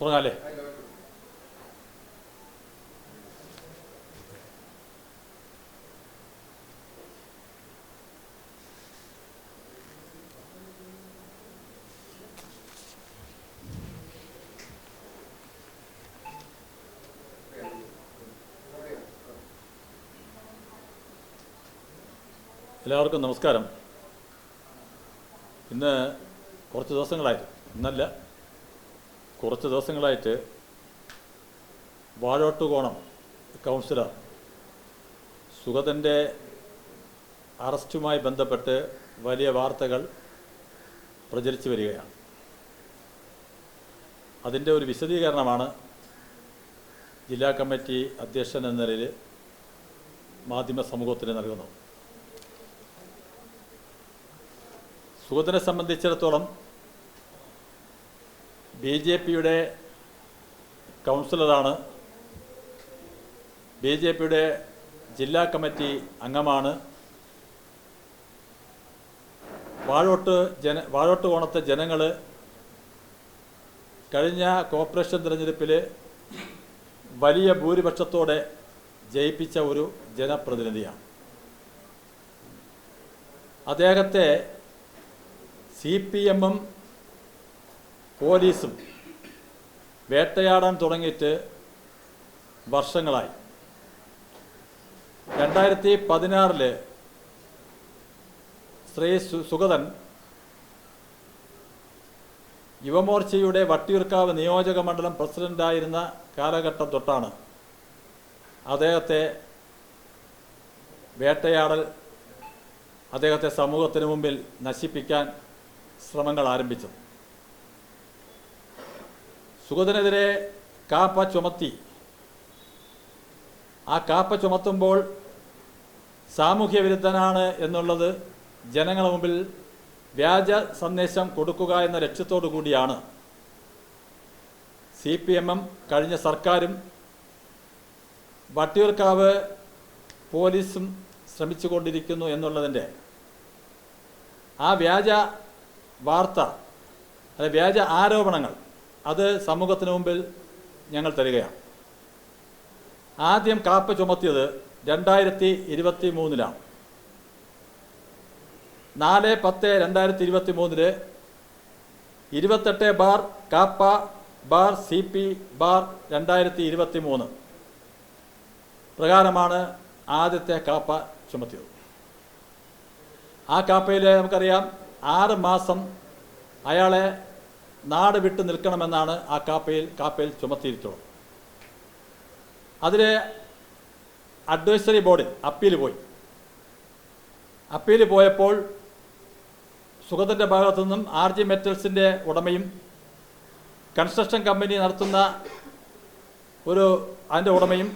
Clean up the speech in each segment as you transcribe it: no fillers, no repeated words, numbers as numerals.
തുടങ്ങാല്ലേ? എല്ലാവർക്കും നമസ്കാരം. ഇന്ന് കുറച്ച് ദിവസങ്ങളായിട്ട് വാഴോട്ടുകോണം കൗൺസിലർ സുഗതൻ്റെ അറസ്റ്റുമായി ബന്ധപ്പെട്ട് വലിയ വാർത്തകൾ പ്രചരിച്ചു വരികയാണ്. അതിൻ്റെ ഒരു വിശദീകരണമാണ് ജില്ലാ കമ്മിറ്റി അധ്യക്ഷൻ എന്ന നിലയിൽ മാധ്യമ സമൂഹത്തിന് നൽകുന്നത്. സുഗതനെ സംബന്ധിച്ചിടത്തോളം BJPയുടെ കൗൺസിലറാണ്, BJPയുടെ ജില്ലാ കമ്മിറ്റി അംഗമാണ്. വാഴോട്ടുകോണത്തെ ജനങ്ങൾ കഴിഞ്ഞ കോർപ്പറേഷൻ തിരഞ്ഞെടുപ്പിൽ വലിയ ഭൂരിപക്ഷത്തോടെ ജയിപ്പിച്ച ഒരു ജനപ്രതിനിധിയാണ്. അദ്ദേഹത്തെ CPM-ഉം പോലീസും വേട്ടയാടാൻ തുടങ്ങിയിട്ട് വർഷങ്ങളായി. 2016 ശ്രീ സുഗതൻ യുവമോർച്ചയുടെ വട്ടിയൂർക്കാവ് നിയോജക മണ്ഡലം പ്രസിഡൻ്റായിരുന്ന കാലഘട്ടം തൊട്ടാണ് അദ്ദേഹത്തെ വേട്ടയാടൽ, അദ്ദേഹത്തെ സമൂഹത്തിന് മുമ്പിൽ നശിപ്പിക്കാൻ ശ്രമങ്ങൾ ആരംഭിച്ചത്. സുഗതനെതിരെ കാപ്പ ചുമത്തി. ആ കാപ്പ ചുമത്തുമ്പോൾ സാമൂഹ്യ വിരുദ്ധനാണ് എന്നുള്ളത് ജനങ്ങളുടെ മുമ്പിൽ വ്യാജ സന്ദേശം കൊടുക്കുക എന്ന ലക്ഷ്യത്തോടു കൂടിയാണ് CPM-ഉം കഴിഞ്ഞ സർക്കാരും വട്ടിയൂർക്കാവ് പോലീസും ശ്രമിച്ചുകൊണ്ടിരിക്കുന്നു എന്നുള്ളതിൻ്റെ ആ വ്യാജ വാർത്ത, അത് വ്യാജ ആരോപണങ്ങൾ, അത് സമൂഹത്തിന് മുമ്പിൽ ഞങ്ങൾ തരികയാണ്. ആദ്യം കാപ്പ ചുമത്തിയത് 2023-ലാണ്. 4/10/2023 28/CP/2023 പ്രകാരമാണ് ആദ്യത്തെ കാപ്പ ചുമത്തിയത്. ആ കാപ്പയിൽ നമുക്കറിയാം 6 മാസം അയാളെ നാട് വിട്ട് നിൽക്കണമെന്നാണ് ആ കാപ്പയിൽ ചുമത്തിയിരിക്കുന്നത്. അതിൽ അഡ്വൈസറി ബോർഡിൽ അപ്പീൽ പോയപ്പോൾ സുഗതൻ്റെ ഭാഗത്തു നിന്നും RG മെറ്റൽസിൻ്റെ ഉടമയും കൺസ്ട്രക്ഷൻ കമ്പനി നടത്തുന്ന അതിൻ്റെ ഉടമയും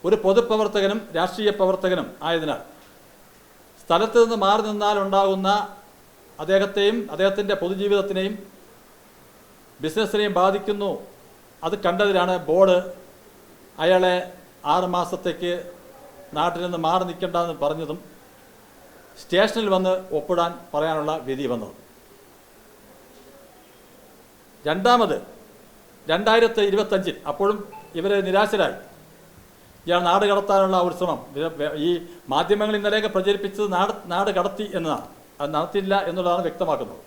ഒരു പൊതുപ്രവർത്തകനും രാഷ്ട്രീയ പ്രവർത്തകനും ആയതിനാൽ സ്ഥലത്ത് നിന്ന് മാറി നിന്നാലുണ്ടാകുന്ന അദ്ദേഹത്തെയും അദ്ദേഹത്തിൻ്റെ പൊതുജീവിതത്തിനെയും ബിസിനസ്സിനെയും ബാധിക്കുന്നു. അത് കണ്ടതിലാണ് ബോർഡ് അയാളെ 6 മാസത്തേക്ക് നാട്ടിൽ നിന്ന് മാറി നിൽക്കേണ്ടെന്ന് പറഞ്ഞതും സ്റ്റേഷനിൽ വന്ന് ഒപ്പിടാൻ പറയാനുള്ള വിധി വന്നത്. രണ്ടാമത് 2025 അപ്പോഴും ഇവരെ നിരാശരായി. ഇയാൾ നാട് കടത്താനുള്ള ഒരു ശ്രമം, ഈ മാധ്യമങ്ങൾ ഇന്നലെയൊക്കെ പ്രചരിപ്പിച്ചത് നാട് കടത്തി എന്നതാണ്. അത് നടത്തില്ല എന്നുള്ളതാണ് വ്യക്തമാക്കുന്നത്.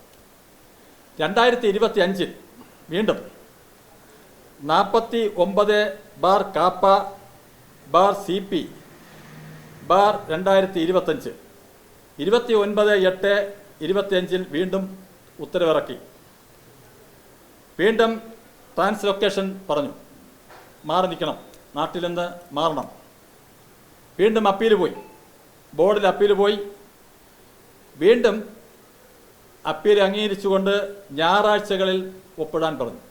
2025 വീണ്ടും 49/CP/2025 29/8/25 വീണ്ടും ഉത്തരവിറക്കി. വീണ്ടും ട്രാൻസ്ലൊക്കേഷൻ പറഞ്ഞു, മാറി നിൽക്കണം, നാട്ടിൽ നിന്ന് മാറണം. വീണ്ടും ബോർഡിൽ അപ്പീൽ പോയി. വീണ്ടും അപ്പീൽ അംഗീകരിച്ചുകൊണ്ട് ഞായറാഴ്ചകളിൽ ഒപ്പിടാൻ പറഞ്ഞു.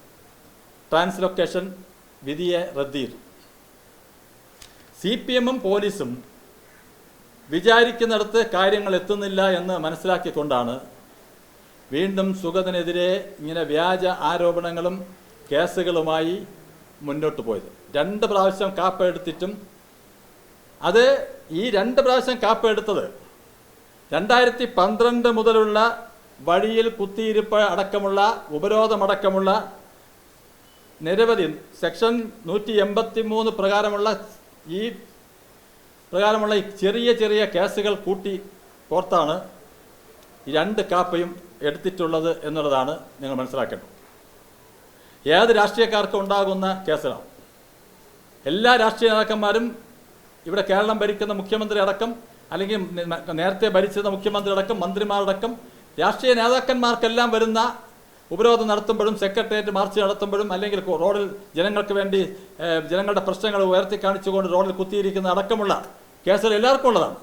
ട്രാൻസ്ലൊക്കേഷൻ വിധിയെ റദ്ദ് ചെയ്തു. CPM-ഉം പോലീസും വിചാരിക്കുന്നിടത്ത് കാര്യങ്ങൾ എത്തുന്നില്ല എന്ന് മനസ്സിലാക്കിക്കൊണ്ടാണ് വീണ്ടും സുഗതനെതിരെ ഇങ്ങനെ വ്യാജ ആരോപണങ്ങളും കേസുകളുമായി മുന്നോട്ട് പോയത്. 2 പ്രാവശ്യം കാപ്പ എടുത്തിട്ടും അത് ഈ 2 പ്രാവശ്യം കാപ്പ എടുത്തത് 2012 മുതലുള്ള വഴിയിൽ കുത്തിയിരിപ്പ് അടക്കമുള്ള ഉപരോധമടക്കമുള്ള നിരവധി സെക്ഷൻ 183 പ്രകാരമുള്ള ഈ ചെറിയ ചെറിയ കേസുകൾ കൂട്ടി കോർത്താണ് ഈ 2 കാപ്പയും എടുത്തിട്ടുള്ളത് എന്നുള്ളതാണ് നിങ്ങൾ മനസ്സിലാക്കേണ്ടത്. ഏത് രാഷ്ട്രീയക്കാർക്കും ഉണ്ടാകുന്ന കേസുകളാണ്. എല്ലാ രാഷ്ട്രീയ നേതാക്കന്മാരും ഇവിടെ കേരളം ഭരിക്കുന്ന മുഖ്യമന്ത്രി അടക്കം, അല്ലെങ്കിൽ നേരത്തെ ഭരിച്ചിരുന്ന മുഖ്യമന്ത്രി അടക്കം, മന്ത്രിമാരടക്കം രാഷ്ട്രീയ നേതാക്കന്മാർക്കെല്ലാം വരുന്ന ഉപരോധം നടത്തുമ്പോഴും സെക്രട്ടേറിയറ്റ് മാർച്ച് നടത്തുമ്പോഴും അല്ലെങ്കിൽ റോഡിൽ ജനങ്ങൾക്ക് വേണ്ടി ജനങ്ങളുടെ പ്രശ്നങ്ങൾ ഉയർത്തി കാണിച്ചുകൊണ്ട് റോഡിൽ കുത്തിയിരിക്കുന്ന അടക്കമുള്ള കേസുകൾ എല്ലാവർക്കും ഉള്ളതാണ്.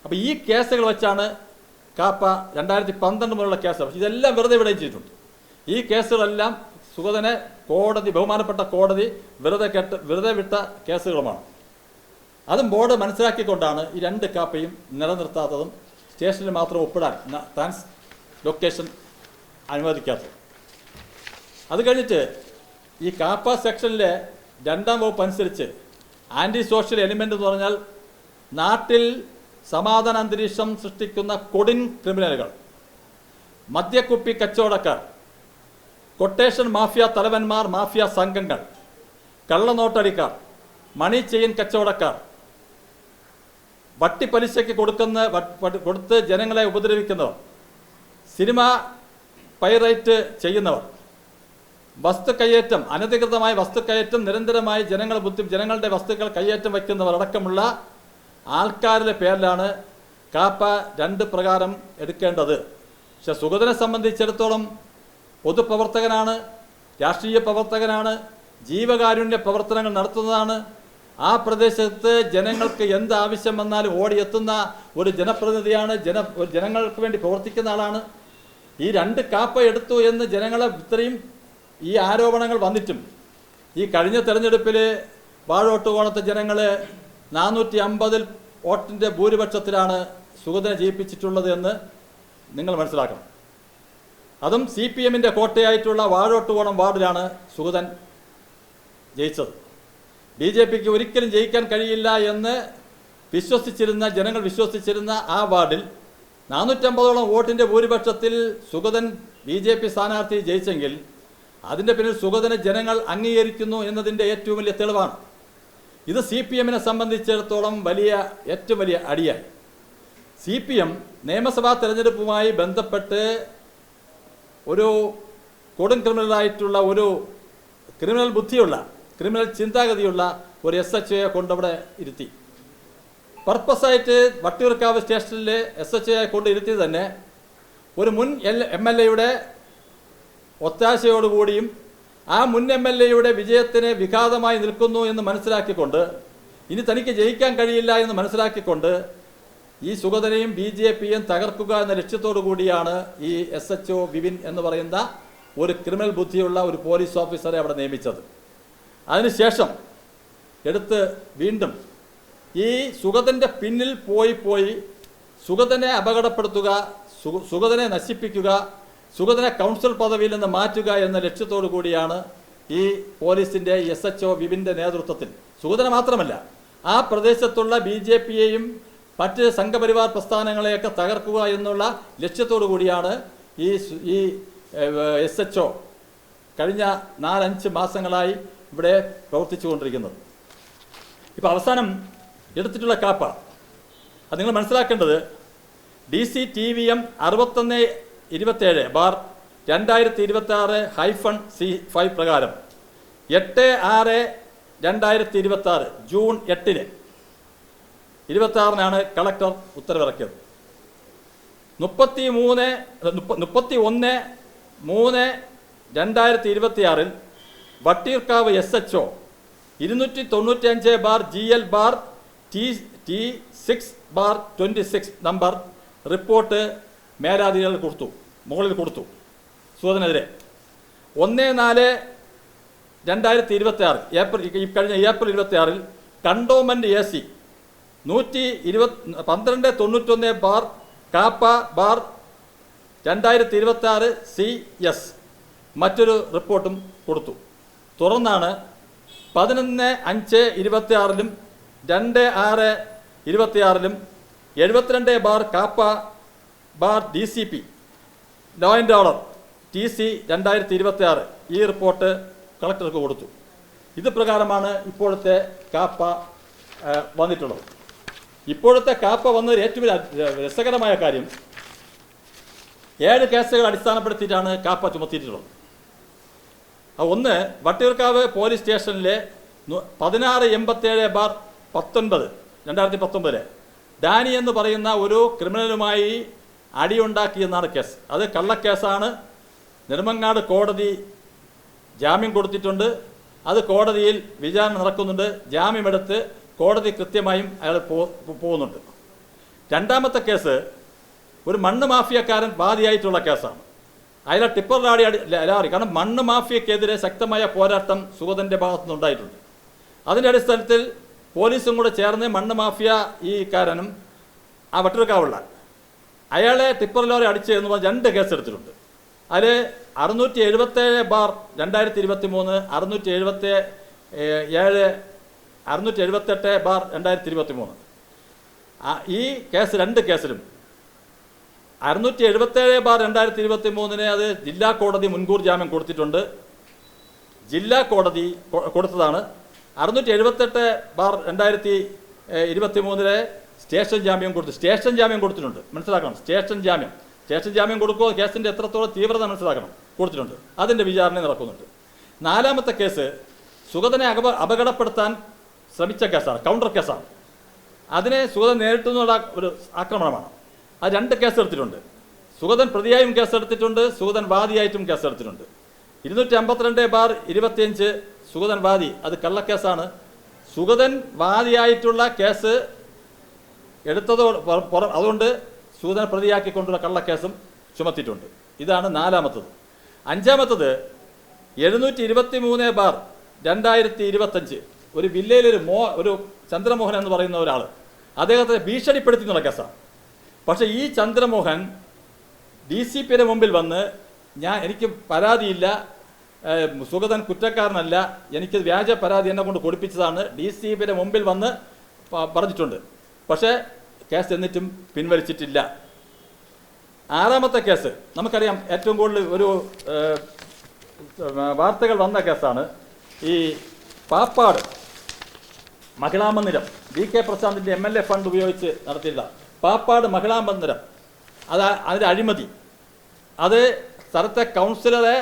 അപ്പോൾ ഈ കേസുകൾ വെച്ചാണ് കാപ്പ 2012 മുതലുള്ള കേസുകൾ ഇതെല്ലാം വെറുതെ വിടുകയും ചെയ്തിട്ടുണ്ട്. ഈ കേസുകളെല്ലാം സുഗതനെ ബഹുമാനപ്പെട്ട കോടതി വെറുതെ വിട്ട കേസുകളുമാണ്. അതും ബോർഡ് മനസ്സിലാക്കിക്കൊണ്ടാണ് ഈ 2 കാപ്പയും നിലനിർത്താത്തതും സ്റ്റേഷനിൽ മാത്രം ഒപ്പിടാൻ ട്രാൻസ് ലൊക്കേഷൻ അനുവദിക്കാത്തത്. അത് കഴിഞ്ഞിട്ട് ഈ കാപ്പ സെക്ഷനിലെ 2ാം വകുപ്പ് അനുസരിച്ച് ആൻറ്റി സോഷ്യൽ എലിമെൻ്റ് എന്ന് പറഞ്ഞാൽ നാട്ടിൽ സമാധാന അന്തരീക്ഷം സൃഷ്ടിക്കുന്ന കൊടും ക്രിമിനലുകൾ, മദ്യക്കുപ്പി കച്ചവടക്കാർ, കൊട്ടേഷൻ മാഫിയ തലവന്മാർ, മാഫിയ സംഘങ്ങൾ, കള്ളനോട്ടടിക്കാർ, മണി ചെയിൻ കച്ചവടക്കാർ, വട്ടിപ്പലിശയ്ക്ക് കൊടുത്ത് ജനങ്ങളെ ഉപദ്രവിക്കുന്നവർ, സിനിമ പൈറേറ്റ് ചെയ്യുന്നവർ, വസ്തു അനധികൃതമായ വസ്തു കയ്യേറ്റം നിരന്തരമായി ജനങ്ങളുടെ വസ്തുക്കൾ കയ്യേറ്റം വയ്ക്കുന്നവർ അടക്കമുള്ള ആൾക്കാരുടെ പേരിലാണ് കാപ്പ 2 പ്രകാരം എടുക്കേണ്ടത്. പക്ഷെ സുഗതനെ സംബന്ധിച്ചിടത്തോളം പൊതുപ്രവർത്തകനാണ്, രാഷ്ട്രീയ പ്രവർത്തകനാണ്, ജീവകാരുണ്യ പ്രവർത്തനങ്ങൾ നടത്തുന്നതാണ്. ആ പ്രദേശത്ത് ജനങ്ങൾക്ക് എന്ത് ആവശ്യം വന്നാലും ഓടിയെത്തുന്ന ഒരു ജനപ്രതിനിധിയാണ്, ജനങ്ങൾക്ക് വേണ്ടി പ്രവർത്തിക്കുന്ന ആളാണ്. ഈ 2 കാപ്പ എടുത്തു എന്ന് ജനങ്ങളെ ഇത്രയും ഈ ആരോപണങ്ങൾ വന്നിട്ടും ഈ കഴിഞ്ഞ തെരഞ്ഞെടുപ്പിൽ വാഴോട്ടുകോണത്തെ ജനങ്ങൾ 450 വോട്ടിൻ്റെ ഭൂരിപക്ഷത്തിലാണ് സുഗതനെ ജയിപ്പിച്ചിട്ടുള്ളത് എന്ന് നിങ്ങൾ മനസ്സിലാക്കണം. അതും CPMൻ്റെ കോട്ടയായിട്ടുള്ള വാഴോട്ടുകോണം വാർഡിലാണ് സുഗതൻ ജയിച്ചത്. BJPക്ക് ഒരിക്കലും ജയിക്കാൻ കഴിയില്ല എന്ന് ജനങ്ങൾ വിശ്വസിച്ചിരുന്ന ആ വാർഡിൽ 450ഓളം വോട്ടിൻ്റെ ഭൂരിപക്ഷത്തിൽ സുഗതൻ BJP സ്ഥാനാർത്ഥി ജയിച്ചെങ്കിൽ അതിൻ്റെ പിന്നിൽ സുഗതനെ ജനങ്ങൾ അംഗീകരിക്കുന്നു എന്നതിൻ്റെ ഏറ്റവും വലിയ തെളിവാണ്. ഇത് CPMനെ സംബന്ധിച്ചിടത്തോളം ഏറ്റവും വലിയ അടിയായി. CPM നിയമസഭാ തെരഞ്ഞെടുപ്പുമായി ബന്ധപ്പെട്ട് ഒരു കൊടും ക്രിമിനലായിട്ടുള്ള ഒരു ക്രിമിനൽ ബുദ്ധിയുള്ള ക്രിമിനൽ ചിന്താഗതിയുള്ള ഒരു SHOയെ കൊണ്ടവിടെ ഇരുത്തി. പർപ്പസായിട്ട് വട്ടിയൂർക്കാവ് സ്റ്റേഷനിലെ SHOയെ കൊണ്ട് ഇരുത്തി തന്നെ ഒരു മുൻ MLAയുടെ ഒത്താശയോടുകൂടിയും ആ മുൻ MLAയുടെ വിജയത്തിന് വിഘാതമായി നിൽക്കുന്നു എന്ന് മനസ്സിലാക്കിക്കൊണ്ട്, ഇനി തനിക്ക് ജയിക്കാൻ കഴിയില്ല എന്ന് മനസ്സിലാക്കിക്കൊണ്ട് ഈ സുഗതനെയും BJPയും തകർക്കുക എന്ന ലക്ഷ്യത്തോടു കൂടിയാണ് ഈ SHO വിപിൻ എന്ന് പറയുന്ന ഒരു ക്രിമിനൽ ബുദ്ധിയുള്ള ഒരു പോലീസ് ഓഫീസറെ അവിടെ നിയമിച്ചത്. അതിനുശേഷം വീണ്ടും ഈ സുഗതൻ്റെ പിന്നിൽ പോയി സുഗതനെ അപകടപ്പെടുത്തുക, സുഗതനെ നശിപ്പിക്കുക, സുഗതനെ കൗൺസിൽ പദവിയിൽ നിന്ന് മാറ്റുക എന്ന ലക്ഷ്യത്തോടു കൂടിയാണ് ഈ പോലീസിൻ്റെ SHO വിപിൻ്റെ നേതൃത്വത്തിൽ സുഗതനെ മാത്രമല്ല ആ പ്രദേശത്തുള്ള BJPയെയും മറ്റ് സംഘപരിവാർ പ്രസ്ഥാനങ്ങളെയൊക്കെ തകർക്കുക എന്നുള്ള ലക്ഷ്യത്തോടു കൂടിയാണ് ഈ SHO കഴിഞ്ഞ 4-5 മാസങ്ങളായി ഇവിടെ പ്രവർത്തിച്ചു കൊണ്ടിരിക്കുന്നത്. ഇപ്പോൾ അവസാനം എടുത്തിട്ടുള്ള കാപ്പ അത് നിങ്ങൾ മനസ്സിലാക്കേണ്ടത് DC-TVM 6127/2026-C5 പ്രകാരം 8/6/2026 ജൂൺ 8-ന് 26-നാണ് കളക്ടർ ഉത്തരവിറക്കിയത്. 31/3/2026 Vattiyoorkavu SHO 295/GL/T6/26 number report മുകളിൽ കൊടുത്തു സുഗതനെതിരെ. 1/4/2026 കഴിഞ്ഞ ഏപ്രിൽ 26 കണ്ടോൺമെൻറ്റ് AC 112/12/K/2026 മറ്റൊരു റിപ്പോർട്ടും കൊടുത്തു. തുടർന്നാണ് 11/5/26 2/6/26 72/K/DCP law and order TC 2026 ഈ റിപ്പോർട്ട് കളക്ടർക്ക് കൊടുത്തു. ഇത് പ്രകാരമാണ് ഇപ്പോഴത്തെ കാപ്പ വന്നിട്ടുള്ളത്. ഇപ്പോഴത്തെ കാപ്പ വന്നതിൽ ഏറ്റവും രസകരമായ കാര്യം 7 കേസുകൾ അടിസ്ഥാനപ്പെടുത്തിയിട്ടാണ് കാപ്പ ചുമത്തിയിട്ടുള്ളത്. ഒന്ന്, വട്ടിയൂർക്കാവ് പോലീസ് സ്റ്റേഷനിലെ 1687/19 2019 ഡാനി എന്ന് പറയുന്ന ഒരു ക്രിമിനലുമായി അടിയുണ്ടാക്കിയെന്നാണ് കേസ്. അത് കള്ളക്കേസാണ്. നെടുമങ്ങാട് കോടതി ജാമ്യം കൊടുത്തിട്ടുണ്ട്. അത് കോടതിയിൽ വിചാരണ നടക്കുന്നുണ്ട്. ജാമ്യമെടുത്ത് കോടതി കൃത്യമായും അയാൾ പോകുന്നുണ്ട്. രണ്ടാമത്തെ കേസ് ഒരു മണ്ണ് മാഫിയക്കാരൻ വാദിയായിട്ടുള്ള കേസാണ്. അയാളെ ടിപ്പർ ലാറി കാരണം മണ്ണ് മാഫിയക്കെതിരെ ശക്തമായ പോരാട്ടം സുഗതൻ്റെ ഭാഗത്തുനിന്നുണ്ടായിട്ടുണ്ട്. അതിൻ്റെ അടിസ്ഥാനത്തിൽ പോലീസും കൂടെ ചേർന്ന് മണ്ണ് മാഫിയ ഈ കാരനും ആ വട്ടിയൂർക്കാവുള്ള അയാളെ ടിപ്പർ ലോറി അടിച്ച് എന്ന് പറഞ്ഞ് 2 കേസ് എടുത്തിട്ടുണ്ട്. അതിൽ 677/2023, 678/2023. ഈ കേസ് 2 കേസിലും 677/2023 അത് ജില്ലാ കോടതി മുൻകൂർ ജാമ്യം കൊടുത്തിട്ടുണ്ട്. ജില്ലാ കോടതി കൊടുത്തതാണ്. 678/2023 സ്റ്റേഷൻ ജാമ്യം കൊടുത്തിട്ടുണ്ട്. മനസ്സിലാക്കണം, സ്റ്റേഷൻ ജാമ്യം കൊടുക്കുക കേസിൻ്റെ എത്രത്തോളം തീവ്രത മനസ്സിലാക്കണം, കൊടുത്തിട്ടുണ്ട്. അതിൻ്റെ വിചാരണ നടക്കുന്നുണ്ട്. 4ാമത്തെ കേസ് സുഗതനെ അപകടപ്പെടുത്താൻ ശ്രമിച്ച കേസാണ്, കൗണ്ടർ കേസാണ്. അതിനെ സുഗതൻ നേരിട്ടുള്ള ഒരു ആക്രമണമാണ്. അത് 2 കേസെടുത്തിട്ടുണ്ട്. സുഗതൻ പ്രതിയായും കേസെടുത്തിട്ടുണ്ട്, സുഗതൻ വാദിയായിട്ടും കേസെടുത്തിട്ടുണ്ട്. 252/25 സുഗതൻ വാദി, അത് കള്ളക്കേസാണ്. സുഗതൻ വാദിയായിട്ടുള്ള കേസ് അതുകൊണ്ട് സുഗതൻ പ്രതിയാക്കിക്കൊണ്ടുള്ള കള്ളക്കേസും ചുമത്തിയിട്ടുണ്ട്. ഇതാണ് 4ാമത്തത്. 5ാമത്തത് 723/2025 ഒരു വില്ലയിലൊരു ഒരു ചന്ദ്രമോഹൻ എന്ന് പറയുന്ന ഒരാൾ അദ്ദേഹത്തെ ഭീഷണിപ്പെടുത്തി എന്നുള്ള കേസാണ്. പക്ഷേ ഈ ചന്ദ്രമോഹൻ DCPയുടെ മുമ്പിൽ വന്ന് എനിക്ക് പരാതിയില്ല, സുഗതൻ കുറ്റക്കാരനല്ല, എനിക്ക് വ്യാജ പരാതി എന്നെ കൊണ്ട് കൊടുപ്പിച്ചതാണ് DCPയുടെ മുമ്പിൽ വന്ന് പറഞ്ഞിട്ടുണ്ട്. പക്ഷേ കേസ് എന്നിട്ടും പിൻവലിച്ചിട്ടില്ല. 6ാമത്തെ കേസ് നമുക്കറിയാം, ഏറ്റവും കൂടുതൽ ഒരു വാർത്തകൾ വന്ന കേസാണ് ഈ പാപ്പാട് മഹിളാ മന്ദിരം. VK പ്രശാന്തിൻ്റെ MLA ഫണ്ട് ഉപയോഗിച്ച് നടത്തിയില്ല പാപ്പാട് മഹിളാ മന്ദിരം. അതിൻ്റെ അഴിമതി, അത് സ്ഥലത്തെ കൗൺസിലറെ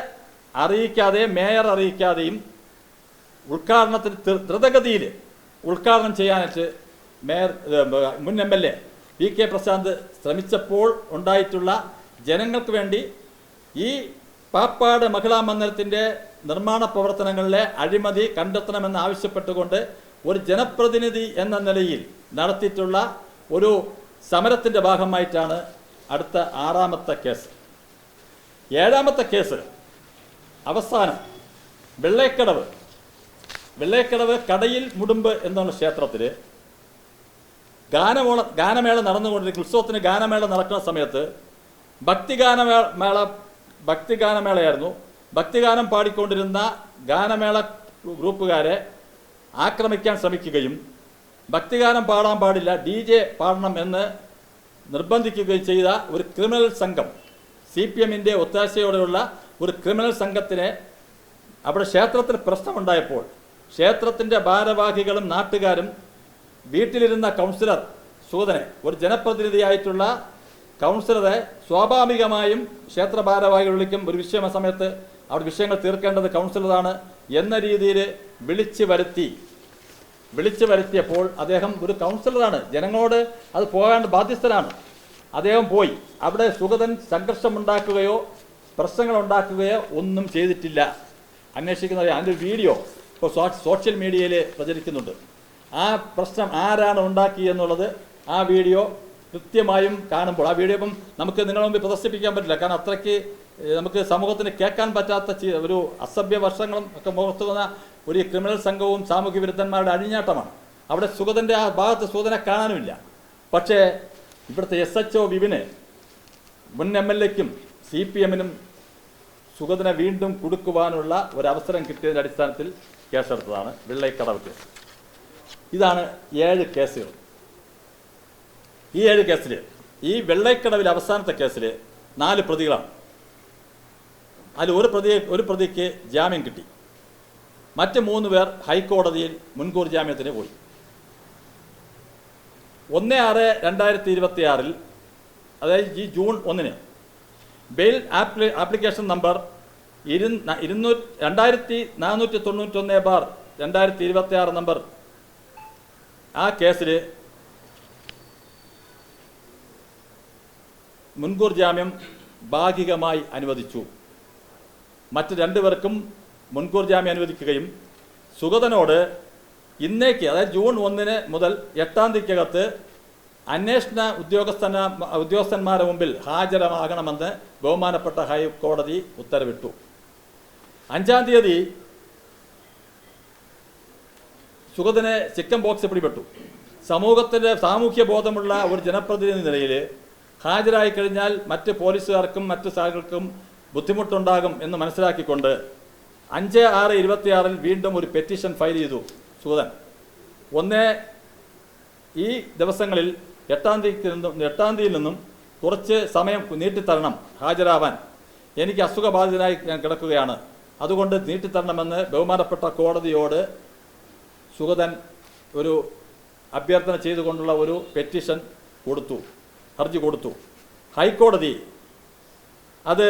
അറിയിക്കാതെ മേയർ അറിയിക്കാതെയും ഉദ്ഘാടനത്തിന് ദ്രുതഗതിയിൽ ഉദ്ഘാടനം ചെയ്യാനായിട്ട് മുൻ MLA VK പ്രശാന്ത് ശ്രമിച്ചപ്പോൾ ഉണ്ടായിട്ടുള്ള ജനങ്ങൾക്ക് വേണ്ടി ഈ പാപ്പാട് മഹിളാ മന്ദിരത്തിൻ്റെ നിർമ്മാണ പ്രവർത്തനങ്ങളിലെ അഴിമതി കണ്ടെത്തണമെന്ന് ആവശ്യപ്പെട്ടുകൊണ്ട് ഒരു ജനപ്രതിനിധി എന്ന നിലയിൽ നടത്തിയിട്ടുള്ള ഒരു സമരത്തിൻ്റെ ഭാഗമായിട്ടാണ് അടുത്ത 6ാമത്തെ കേസ്. 7ാമത്തെ കേസ് അവസാനം വെള്ളേക്കടവ് കടയിൽ മുടുമ്പ് എന്നുള്ള ക്ഷേത്രത്തിൽ ഗാനമേള നടന്നുകൊണ്ടിരിക്കുന്ന ഉത്സവത്തിന് ഗാനമേള നടക്കുന്ന സമയത്ത് ഭക്തിഗാനമേളയായിരുന്നു. ഭക്തിഗാനം പാടിക്കൊണ്ടിരുന്ന ഗാനമേള ഗ്രൂപ്പുകാരെ ആക്രമിക്കാൻ ശ്രമിക്കുകയും ഭക്തിഗാനം പാടാൻ പാടില്ല, DJ പാടണം എന്ന് നിർബന്ധിക്കുകയും ചെയ്ത ഒരു ക്രിമിനൽ സംഘം, CPMൻ്റെ ഒത്താശയോടെയുള്ള ഒരു ക്രിമിനൽ സംഘത്തിനെ അവിടെ ക്ഷേത്രത്തിൽ പ്രശ്നമുണ്ടായപ്പോൾ ക്ഷേത്രത്തിൻ്റെ ഭാരവാഹികളും നാട്ടുകാരും വീട്ടിലിരുന്ന കൗൺസിലർ സുഗതനെ, ഒരു ജനപ്രതിനിധിയായിട്ടുള്ള കൗൺസിലറെ സ്വാഭാവികമായും ക്ഷേത്ര ഭാരവാഹികൾ വിളിക്കും. ഒരു വിഷയം സമയത്ത് അവിടെ വിഷയങ്ങൾ തീർക്കേണ്ടത് കൗൺസിലറാണ് എന്ന രീതിയിൽ വിളിച്ചു വരുത്തിയപ്പോൾ അദ്ദേഹം ഒരു കൗൺസിലറാണ്, ജനങ്ങളോട് അത് പോകാണ്ട് ബാധ്യസ്ഥനാണ്. അദ്ദേഹം പോയി അവിടെ സുഗതൻ സംഘർഷമുണ്ടാക്കുകയോ പ്രശ്നങ്ങളുണ്ടാക്കുകയോ ഒന്നും ചെയ്തിട്ടില്ല. അന്വേഷിക്കുന്ന അതിൻ്റെ വീഡിയോ ഇപ്പോൾ സോഷ്യൽ മീഡിയയിൽ പ്രചരിക്കുന്നുണ്ട്. ആ പ്രശ്നം ആരാണ് ഉണ്ടാക്കിയെന്നുള്ളത് ആ വീഡിയോ കൃത്യമായും കാണുമ്പോൾ, ആ വീഡിയോ ഇപ്പം നമുക്ക് നിങ്ങളുടെ മുമ്പിൽ പ്രദർശിപ്പിക്കാൻ പറ്റില്ല. കാരണം അത്രയ്ക്ക് നമുക്ക് സമൂഹത്തിന് കേൾക്കാൻ പറ്റാത്ത ഒരു അസഭ്യ വർഷങ്ങളും ഒക്കെ മുഖത്ത് വന്ന ഒരു ക്രിമിനൽ സംഘവും സാമൂഹ്യ വിരുദ്ധന്മാരുടെ അഴിഞ്ഞാട്ടമാണ്. അവിടെ സുഗതൻ്റെ ആ ഭാഗത്ത് സുഗതനെ കാണാനുമില്ല. പക്ഷേ ഇവിടുത്തെ SHO വിപിന്, മുൻ MLAക്കും CPMനും സുഗതനെ വീണ്ടും കൊടുക്കുവാനുള്ള ഒരവസരം കിട്ടിയതിൻ്റെ അടിസ്ഥാനത്തിൽ കേസെടുത്തതാണ് വെള്ളൈക്കടവ് കേസ്. ഇതാണ് 7 കേസുകൾ. ഈ 7 കേസിൽ ഈ വെള്ളൈക്കടവിലെ അവസാനത്തെ കേസിൽ 4 പ്രതികളാണ്. അതിൽ ഒരു പ്രതിക്ക് ജാമ്യം കിട്ടി. മറ്റ് 3 പേർ ഹൈക്കോടതിയിൽ മുൻകൂർ ജാമ്യത്തിന് പോയി. 1/6/2026 അതായത് ഈ June 1 bail application number 2491/2026 number ആ കേസിൽ മുൻകൂർ ജാമ്യം ഭാഗികമായി അനുവദിച്ചു. മറ്റ് 2 പേർക്കും മുൻകൂർ ജാമ്യം അനുവദിക്കുകയും സുഗതനോട് ഇന്നേക്ക് അതായത് ജൂൺ 1 മുതൽ 8 തീയതിക്കകത്ത് അന്വേഷണ ഉദ്യോഗസ്ഥന്മാരുടെ മുമ്പിൽ ഹാജരാകണമെന്ന് ബഹുമാനപ്പെട്ട ഹൈക്കോടതി ഉത്തരവിട്ടു. 5 തീയതി സുഗതനെ ചിക്കൻ ബോക്സ് പിടിപെട്ടു. സമൂഹത്തിൻ്റെ സാമൂഹ്യ ബോധമുള്ള ഒരു ജനപ്രതിനിധി നിലയിൽ ഹാജരായി കഴിഞ്ഞാൽ മറ്റ് പോലീസുകാർക്കും മറ്റ് സാഹചര്യങ്ങൾക്കും ബുദ്ധിമുട്ടുണ്ടാകും എന്ന് മനസ്സിലാക്കിക്കൊണ്ട് 5/6/26 വീണ്ടും ഒരു പെറ്റീഷൻ ഫയൽ ചെയ്തു സുഗതൻ. ഈ ദിവസങ്ങളിൽ 8 തീയതിയിൽ നിന്നും കുറച്ച് സമയം നീട്ടിത്തരണം ഹാജരാവാൻ, എനിക്ക് അസുഖബാധിതനായി ഞാൻ കിടക്കുകയാണ്, അതുകൊണ്ട് നീട്ടിത്തരണമെന്ന് ബഹുമാനപ്പെട്ട കോടതിയോട് സുഗതൻ ഒരു അഭ്യർത്ഥന ചെയ്തുകൊണ്ടുള്ള ഒരു പെറ്റീഷൻ ഹർജി കൊടുത്തു. ഹൈക്കോടതി അത്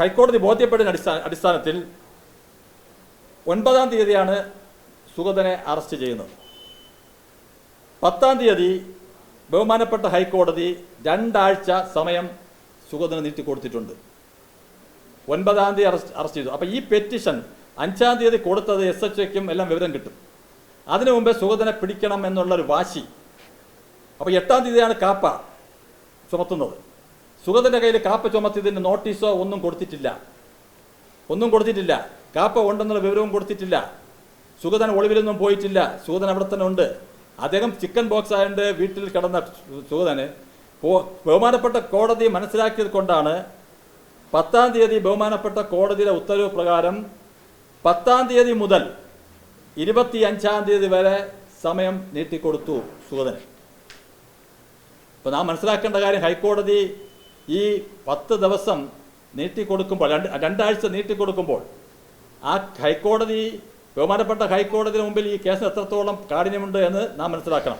ഹൈക്കോടതി ബോധ്യപ്പെടുന്ന അടിസ്ഥാനത്തിൽ 9 തീയതിയാണ് സുഗതനെ അറസ്റ്റ് ചെയ്യുന്നത്. 10 തീയതി ബഹുമാനപ്പെട്ട ഹൈക്കോടതി 2 ആഴ്ച സമയം സുഗതന് നീട്ടിക്കൊടുത്തിട്ടുണ്ട്. 9 തീയതി അറസ്റ്റ് ചെയ്തു. അപ്പോൾ ഈ പെറ്റീഷൻ 5 തീയതി കൊടുത്തത് SHOയ്ക്കും എല്ലാം വിവരം കിട്ടും. അതിനു മുമ്പേ സുഗതനെ പിടിക്കണം എന്നുള്ളൊരു വാശി. അപ്പോൾ 8 തീയതിയാണ് കാപ്പ ചുമത്തുന്നത്. സുഗതൻ്റെ കയ്യിൽ കാപ്പ ചുമത്തിയതിന് നോട്ടീസോ ഒന്നും കൊടുത്തിട്ടില്ല. കാപ്പ ഉണ്ടെന്നുള്ള വിവരവും കൊടുത്തിട്ടില്ല. സുഗതൻ ഒളിവിലൊന്നും പോയിട്ടില്ല. സുഗതൻ അവിടെ തന്നെ ഉണ്ട്. അദ്ദേഹം ചിക്കൻ ബോക്സ് ആയതുകൊണ്ട് വീട്ടിൽ കിടന്ന സുഗതന് ബഹുമാനപ്പെട്ട കോടതി മനസ്സിലാക്കിയത് കൊണ്ടാണ് 10 തീയതി ബഹുമാനപ്പെട്ട കോടതിയുടെ ഉത്തരവ് പ്രകാരം 10 തീയതി മുതൽ 25 തീയതി വരെ സമയം നീട്ടിക്കൊടുത്തു സുഗതന്. ഇപ്പോൾ നാം മനസ്സിലാക്കേണ്ട കാര്യം, ഹൈക്കോടതി ഈ 10 ദിവസം നീട്ടിക്കൊടുക്കുമ്പോൾ 2 ആഴ്ച നീട്ടിക്കൊടുക്കുമ്പോൾ ആ ബഹുമാനപ്പെട്ട ഹൈക്കോടതിയുടെ മുമ്പിൽ ഈ കേസിന് എത്രത്തോളം കാഠിന്യമുണ്ട് എന്ന് നാം മനസ്സിലാക്കണം.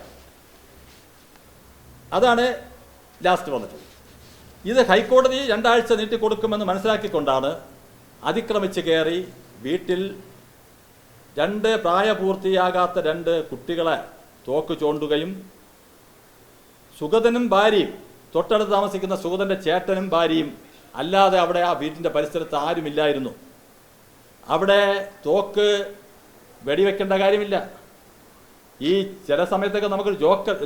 അതാണ് ലാസ്റ്റ് വന്നിട്ടുള്ളത്. ഇത് ഹൈക്കോടതി 2 ആഴ്ച നീട്ടിക്കൊടുക്കുമെന്ന് മനസ്സിലാക്കിക്കൊണ്ടാണ് അതിക്രമിച്ച് കയറി വീട്ടിൽ 2 പ്രായപൂർത്തിയാകാത്ത 2 കുട്ടികളെ തോക്ക് ചൂണ്ടുകയും സുഗതനും ഭാര്യയും, തൊട്ടടുത്ത് താമസിക്കുന്ന സുഗതൻ്റെ ചേട്ടനും ഭാര്യയും അല്ലാതെ അവിടെ ആ വീട്ടിൻ്റെ പരിസരത്ത് ആരുമില്ലായിരുന്നു. അവിടെ തോക്ക് വെടിവെക്കേണ്ട കാര്യമില്ല. ഈ ചില സമയത്തൊക്കെ നമുക്ക്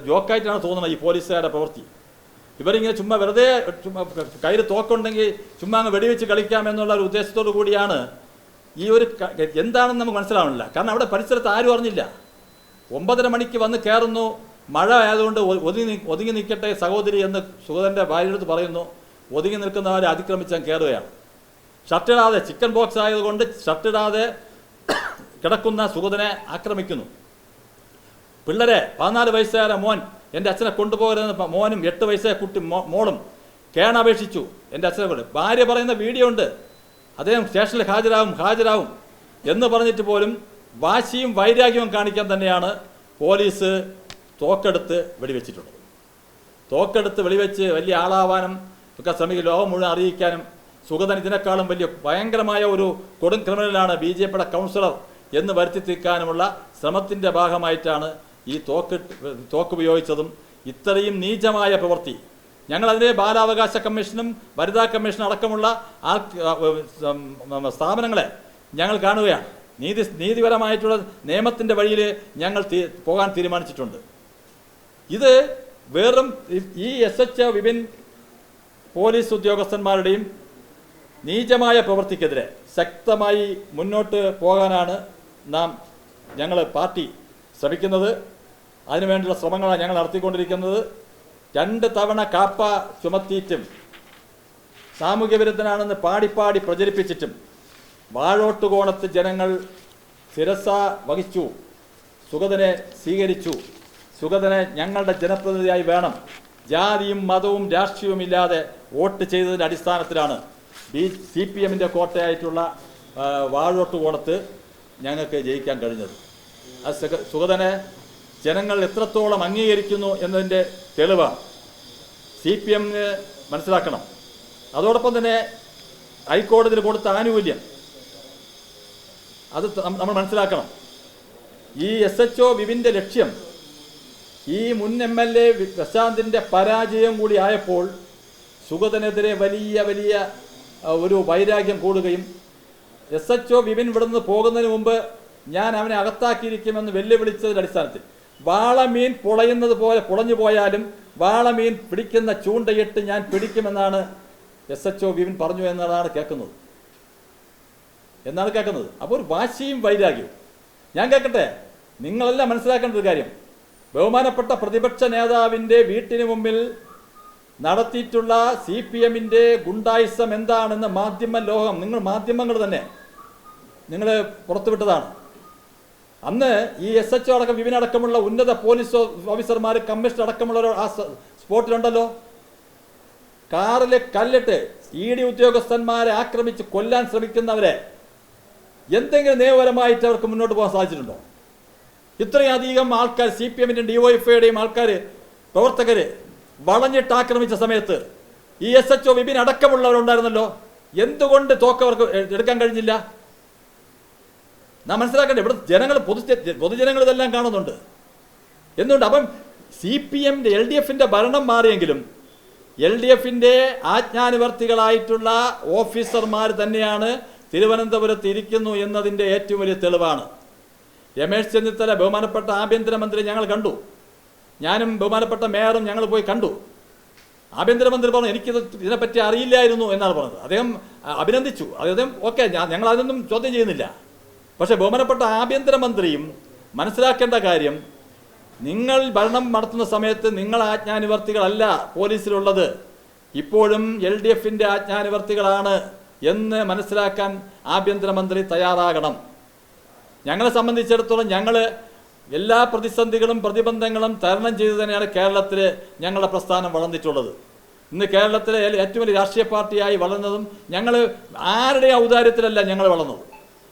ജോക്കായിട്ടാണ് തോന്നുന്നത് ഈ പോലീസുകാരുടെ പ്രവൃത്തി. ഇവരിങ്ങനെ ചുമ്മാ വെറുതെ കയ്യിൽ തോക്കുണ്ടെങ്കിൽ ചുമ്മാ അങ്ങ് വെടിവെച്ച് കളിക്കാം എന്നുള്ള ഒരു ഉദ്ദേശത്തോടു കൂടിയാണ് ഈ ഒരു എന്താണെന്ന് നമുക്ക് മനസ്സിലാവണില്ല. കാരണം അവിടെ പരിസരത്ത് ആരും അറിഞ്ഞില്ല. 9:30 മണിക്ക് വന്ന് കയറുന്നു. മഴ ആയതുകൊണ്ട് ഒതുങ്ങി നിൽക്കട്ടെ സഹോദരി എന്ന് സുഗതൻ്റെ ഭാര്യയോട് പറയുന്നു. ഒതുങ്ങി നിൽക്കുന്നവരെ അതിക്രമിച്ചാൽ കയറുകയാണ്. ഷർട്ടിടാതെ, ചിക്കൻ ബോക്സ് ആയതുകൊണ്ട് ഷർട്ടിടാതെ കിടക്കുന്ന സുഗതനെ ആക്രമിക്കുന്നു. പിള്ളേരെ 14 വയസ്സുകാരെ മോൻ എൻ്റെ അച്ഛനെ കൊണ്ടുപോകരുതെന്ന് മോനും 8 വയസ്സായ കുട്ടി മോളും കേണപേക്ഷിച്ചു എൻ്റെ അച്ഛനെ കൊണ്ട്. ഭാര്യ പറയുന്ന വീഡിയോ ഉണ്ട്. അദ്ദേഹം സ്റ്റേഷനിൽ ഹാജരാവും എന്ന് പറഞ്ഞിട്ട് പോലും വാശിയും വൈരാഗ്യവും കാണിക്കാൻ തന്നെയാണ് പോലീസ് തോക്കെടുത്ത് വെടിവെച്ചിട്ടുള്ളത്. തോക്കെടുത്ത് വെടിവെച്ച് വലിയ ആളാവാനും ഒക്കെ ശ്രമിക്കും, ലോകം മുഴുവൻ അറിയിക്കാനും. സുഗതൻ ഇതിനേക്കാളും വലിയ ഭയങ്കരമായ ഒരു കൊടും ക്രിമിനലാണ്, BJPയുടെ കൗൺസിലർ എന്ന് വരുത്തി തീർക്കാനുമുള്ള ശ്രമത്തിൻ്റെ ഭാഗമായിട്ടാണ് ഈ തോക്ക് ഉപയോഗിച്ചതും. ഇത്രയും നീചമായ പ്രവൃത്തി ഞങ്ങളതിനെ ബാലാവകാശ കമ്മീഷനും വനിതാ കമ്മീഷനും അടക്കമുള്ള സ്ഥാപനങ്ങളെ ഞങ്ങൾ കാണുകയാണ്. നീതിപരമായിട്ടുള്ള നിയമത്തിൻ്റെ വഴിയിൽ ഞങ്ങൾ പോകാൻ തീരുമാനിച്ചിട്ടുണ്ട്. ഇത് വെറും ഈ SHO വിപിൻ പോലീസ് ഉദ്യോഗസ്ഥന്മാരുടെയും നീചമായ പ്രവൃത്തിക്കെതിരെ ശക്തമായി മുന്നോട്ട് പോകാനാണ് ഞങ്ങൾ പാർട്ടി ശ്രമിക്കുന്നത്. അതിനുവേണ്ടിയുള്ള ശ്രമങ്ങളാണ് ഞങ്ങൾ നടത്തിക്കൊണ്ടിരിക്കുന്നത്. 2 തവണ കാപ്പ ചുമത്തിയിട്ടും സാമൂഹ്യ വിരുദ്ധനാണെന്ന് പാടി പ്രചരിപ്പിച്ചിട്ടും വാഴോട്ടുകോണത്ത് ജനങ്ങൾ ശിരസ വഹിച്ചു, സുഗതനെ സ്വീകരിച്ചു. സുഗതനെ ഞങ്ങളുടെ ജനപ്രതിനിധിയായി വേണം, ജാതിയും മതവും രാഷ്ട്രീയവുമില്ലാതെ വോട്ട് ചെയ്തതിൻ്റെ അടിസ്ഥാനത്തിലാണ് CPM-ൻ്റെ കോട്ടയായിട്ടുള്ള വാഴോട്ടുകോണത്ത് ഞങ്ങൾക്ക് ജയിക്കാൻ കഴിഞ്ഞത്. അത് സുഗതനെ ജനങ്ങൾ എത്രത്തോളം അംഗീകരിക്കുന്നു എന്നതിൻ്റെ തെളിവാണ്. CPM മനസ്സിലാക്കണം. അതോടൊപ്പം തന്നെ ഹൈക്കോടതിയിൽ കൊടുത്ത ആനുകൂല്യം അത് നമ്മൾ മനസ്സിലാക്കണം. ഈ SHO വിപിൻ്റെ ലക്ഷ്യം ഈ മുൻ MLA പ്രശാന്തിൻ്റെ പരാജയം കൂടി ആയപ്പോൾ സുഗതനെതിരെ വലിയ ഒരു വൈരാഗ്യം കൂടുകയും SHO വിപിൻ ഇവിടുന്ന് പോകുന്നതിന് മുമ്പ് ഞാൻ അവനെ അകത്താക്കിയിരിക്കുമെന്ന് വെല്ലുവിളിച്ചതിൻ്റെ അടിസ്ഥാനത്തിൽ വാളമീൻ പൊളയുന്നത് പോലെ പൊളഞ്ഞു പോയാലും വാളമീൻ പിടിക്കുന്ന ചൂണ്ടയിട്ട് ഞാൻ പിടിക്കുമെന്നാണ് SHO വിപിൻ പറഞ്ഞു എന്നതാണ് കേൾക്കുന്നത്. അപ്പോൾ ഒരു വാശിയും വൈരാഗ്യവും. ഞാൻ കേൾക്കട്ടെ, നിങ്ങളെല്ലാം മനസ്സിലാക്കേണ്ട ഒരു കാര്യം, ബഹുമാനപ്പെട്ട പ്രതിപക്ഷ നേതാവിൻ്റെ വീട്ടിന് മുമ്പിൽ നടത്തിയിട്ടുള്ള CPM-ൻ്റെ ഗുണ്ടായിസം എന്താണെന്ന് മാധ്യമ ലോകം, മാധ്യമങ്ങൾ തന്നെ നിങ്ങൾ പുറത്തുവിട്ടതാണ്. അന്ന് ഈ SHO അടക്കം വിപിനടക്കമുള്ള ഉന്നത പോലീസ് ഓഫീസർമാർ, കമ്മീഷണർ അടക്കമുള്ളവർ ആ സ്പോട്ടിലുണ്ടല്ലോ. കാറിലെ കല്ലിട്ട് ED ഉദ്യോഗസ്ഥന്മാരെ ആക്രമിച്ച് കൊല്ലാൻ ശ്രമിക്കുന്നവരെ എന്തെങ്കിലും നിയമപരമായിട്ട് അവർക്ക് മുന്നോട്ട് പോകാൻ സാധിച്ചിട്ടുണ്ടോ? ഇത്രയധികം ആൾക്കാർ, CPM-ൻ്റെയും DYFIയുടെയും ആൾക്കാർ, പ്രവർത്തകർ വളഞ്ഞിട്ട് ആക്രമിച്ച സമയത്ത് ഈ SHO വിപിൻ അടക്കമുള്ളവരുണ്ടായിരുന്നല്ലോ. എന്തുകൊണ്ട് തോക്കവർക്ക് എടുക്കാൻ കഴിഞ്ഞില്ല? നാം മനസ്സിലാക്കണ്ടേ. ഇവിടെ ജനങ്ങൾ, പൊതുജനങ്ങൾ ഇതെല്ലാം കാണുന്നുണ്ട്. എന്തുകൊണ്ട്? അപ്പം CPM-ൻ്റെ LDF-ൻ്റെ ഭരണം മാറിയെങ്കിലും LDF-ൻ്റെ ആജ്ഞാനുവർത്തികളായിട്ടുള്ള ഓഫീസർമാർ തന്നെയാണ് തിരുവനന്തപുരത്ത് ഇരിക്കുന്നു എന്നതിൻ്റെ ഏറ്റവും വലിയ തെളിവാണ്. രമേശ് ചെന്നിത്തല, ബഹുമാനപ്പെട്ട ആഭ്യന്തരമന്ത്രി, ഞങ്ങൾ കണ്ടു. ഞാനും ബഹുമാനപ്പെട്ട മേയറും ഞങ്ങൾ പോയി കണ്ടു. ആഭ്യന്തരമന്ത്രി പറഞ്ഞു എനിക്കിത് ഇതിനെപ്പറ്റി അറിയില്ലായിരുന്നു എന്നാണ് പറഞ്ഞത്. അദ്ദേഹം അഭിനന്ദിച്ചു. അദ്ദേഹം ഓക്കെ, ഞങ്ങൾ അതൊന്നും ചോദ്യം ചെയ്യുന്നില്ല. പക്ഷേ ബഹുമാനപ്പെട്ട ആഭ്യന്തരമന്ത്രിയും മനസ്സിലാക്കേണ്ട കാര്യം, നിങ്ങൾ ഭരണം നടത്തുന്ന സമയത്ത് നിങ്ങൾ ആജ്ഞാനുവർത്തികളല്ല പോലീസിലുള്ളത്, ഇപ്പോഴും LDF-ൻ്റെ ആജ്ഞാനുവർത്തികളാണ് എന്ന് മനസ്സിലാക്കാൻ ആഭ്യന്തരമന്ത്രി തയ്യാറാകണം. ഞങ്ങളെ സംബന്ധിച്ചിടത്തോളം ഞങ്ങൾ എല്ലാ പ്രതിസന്ധികളും പ്രതിബന്ധങ്ങളും തരണം ചെയ്തു തന്നെയാണ് കേരളത്തിൽ ഞങ്ങളുടെ പ്രസ്ഥാനം വളർന്നിട്ടുള്ളത്. ഇന്ന് കേരളത്തിലെ ഏറ്റവും വലിയ രാഷ്ട്രീയ പാർട്ടിയായി വളർന്നതും ഞങ്ങൾ ആരുടെ ഔദാര്യത്തിലല്ല ഞങ്ങൾ വളർന്നത്.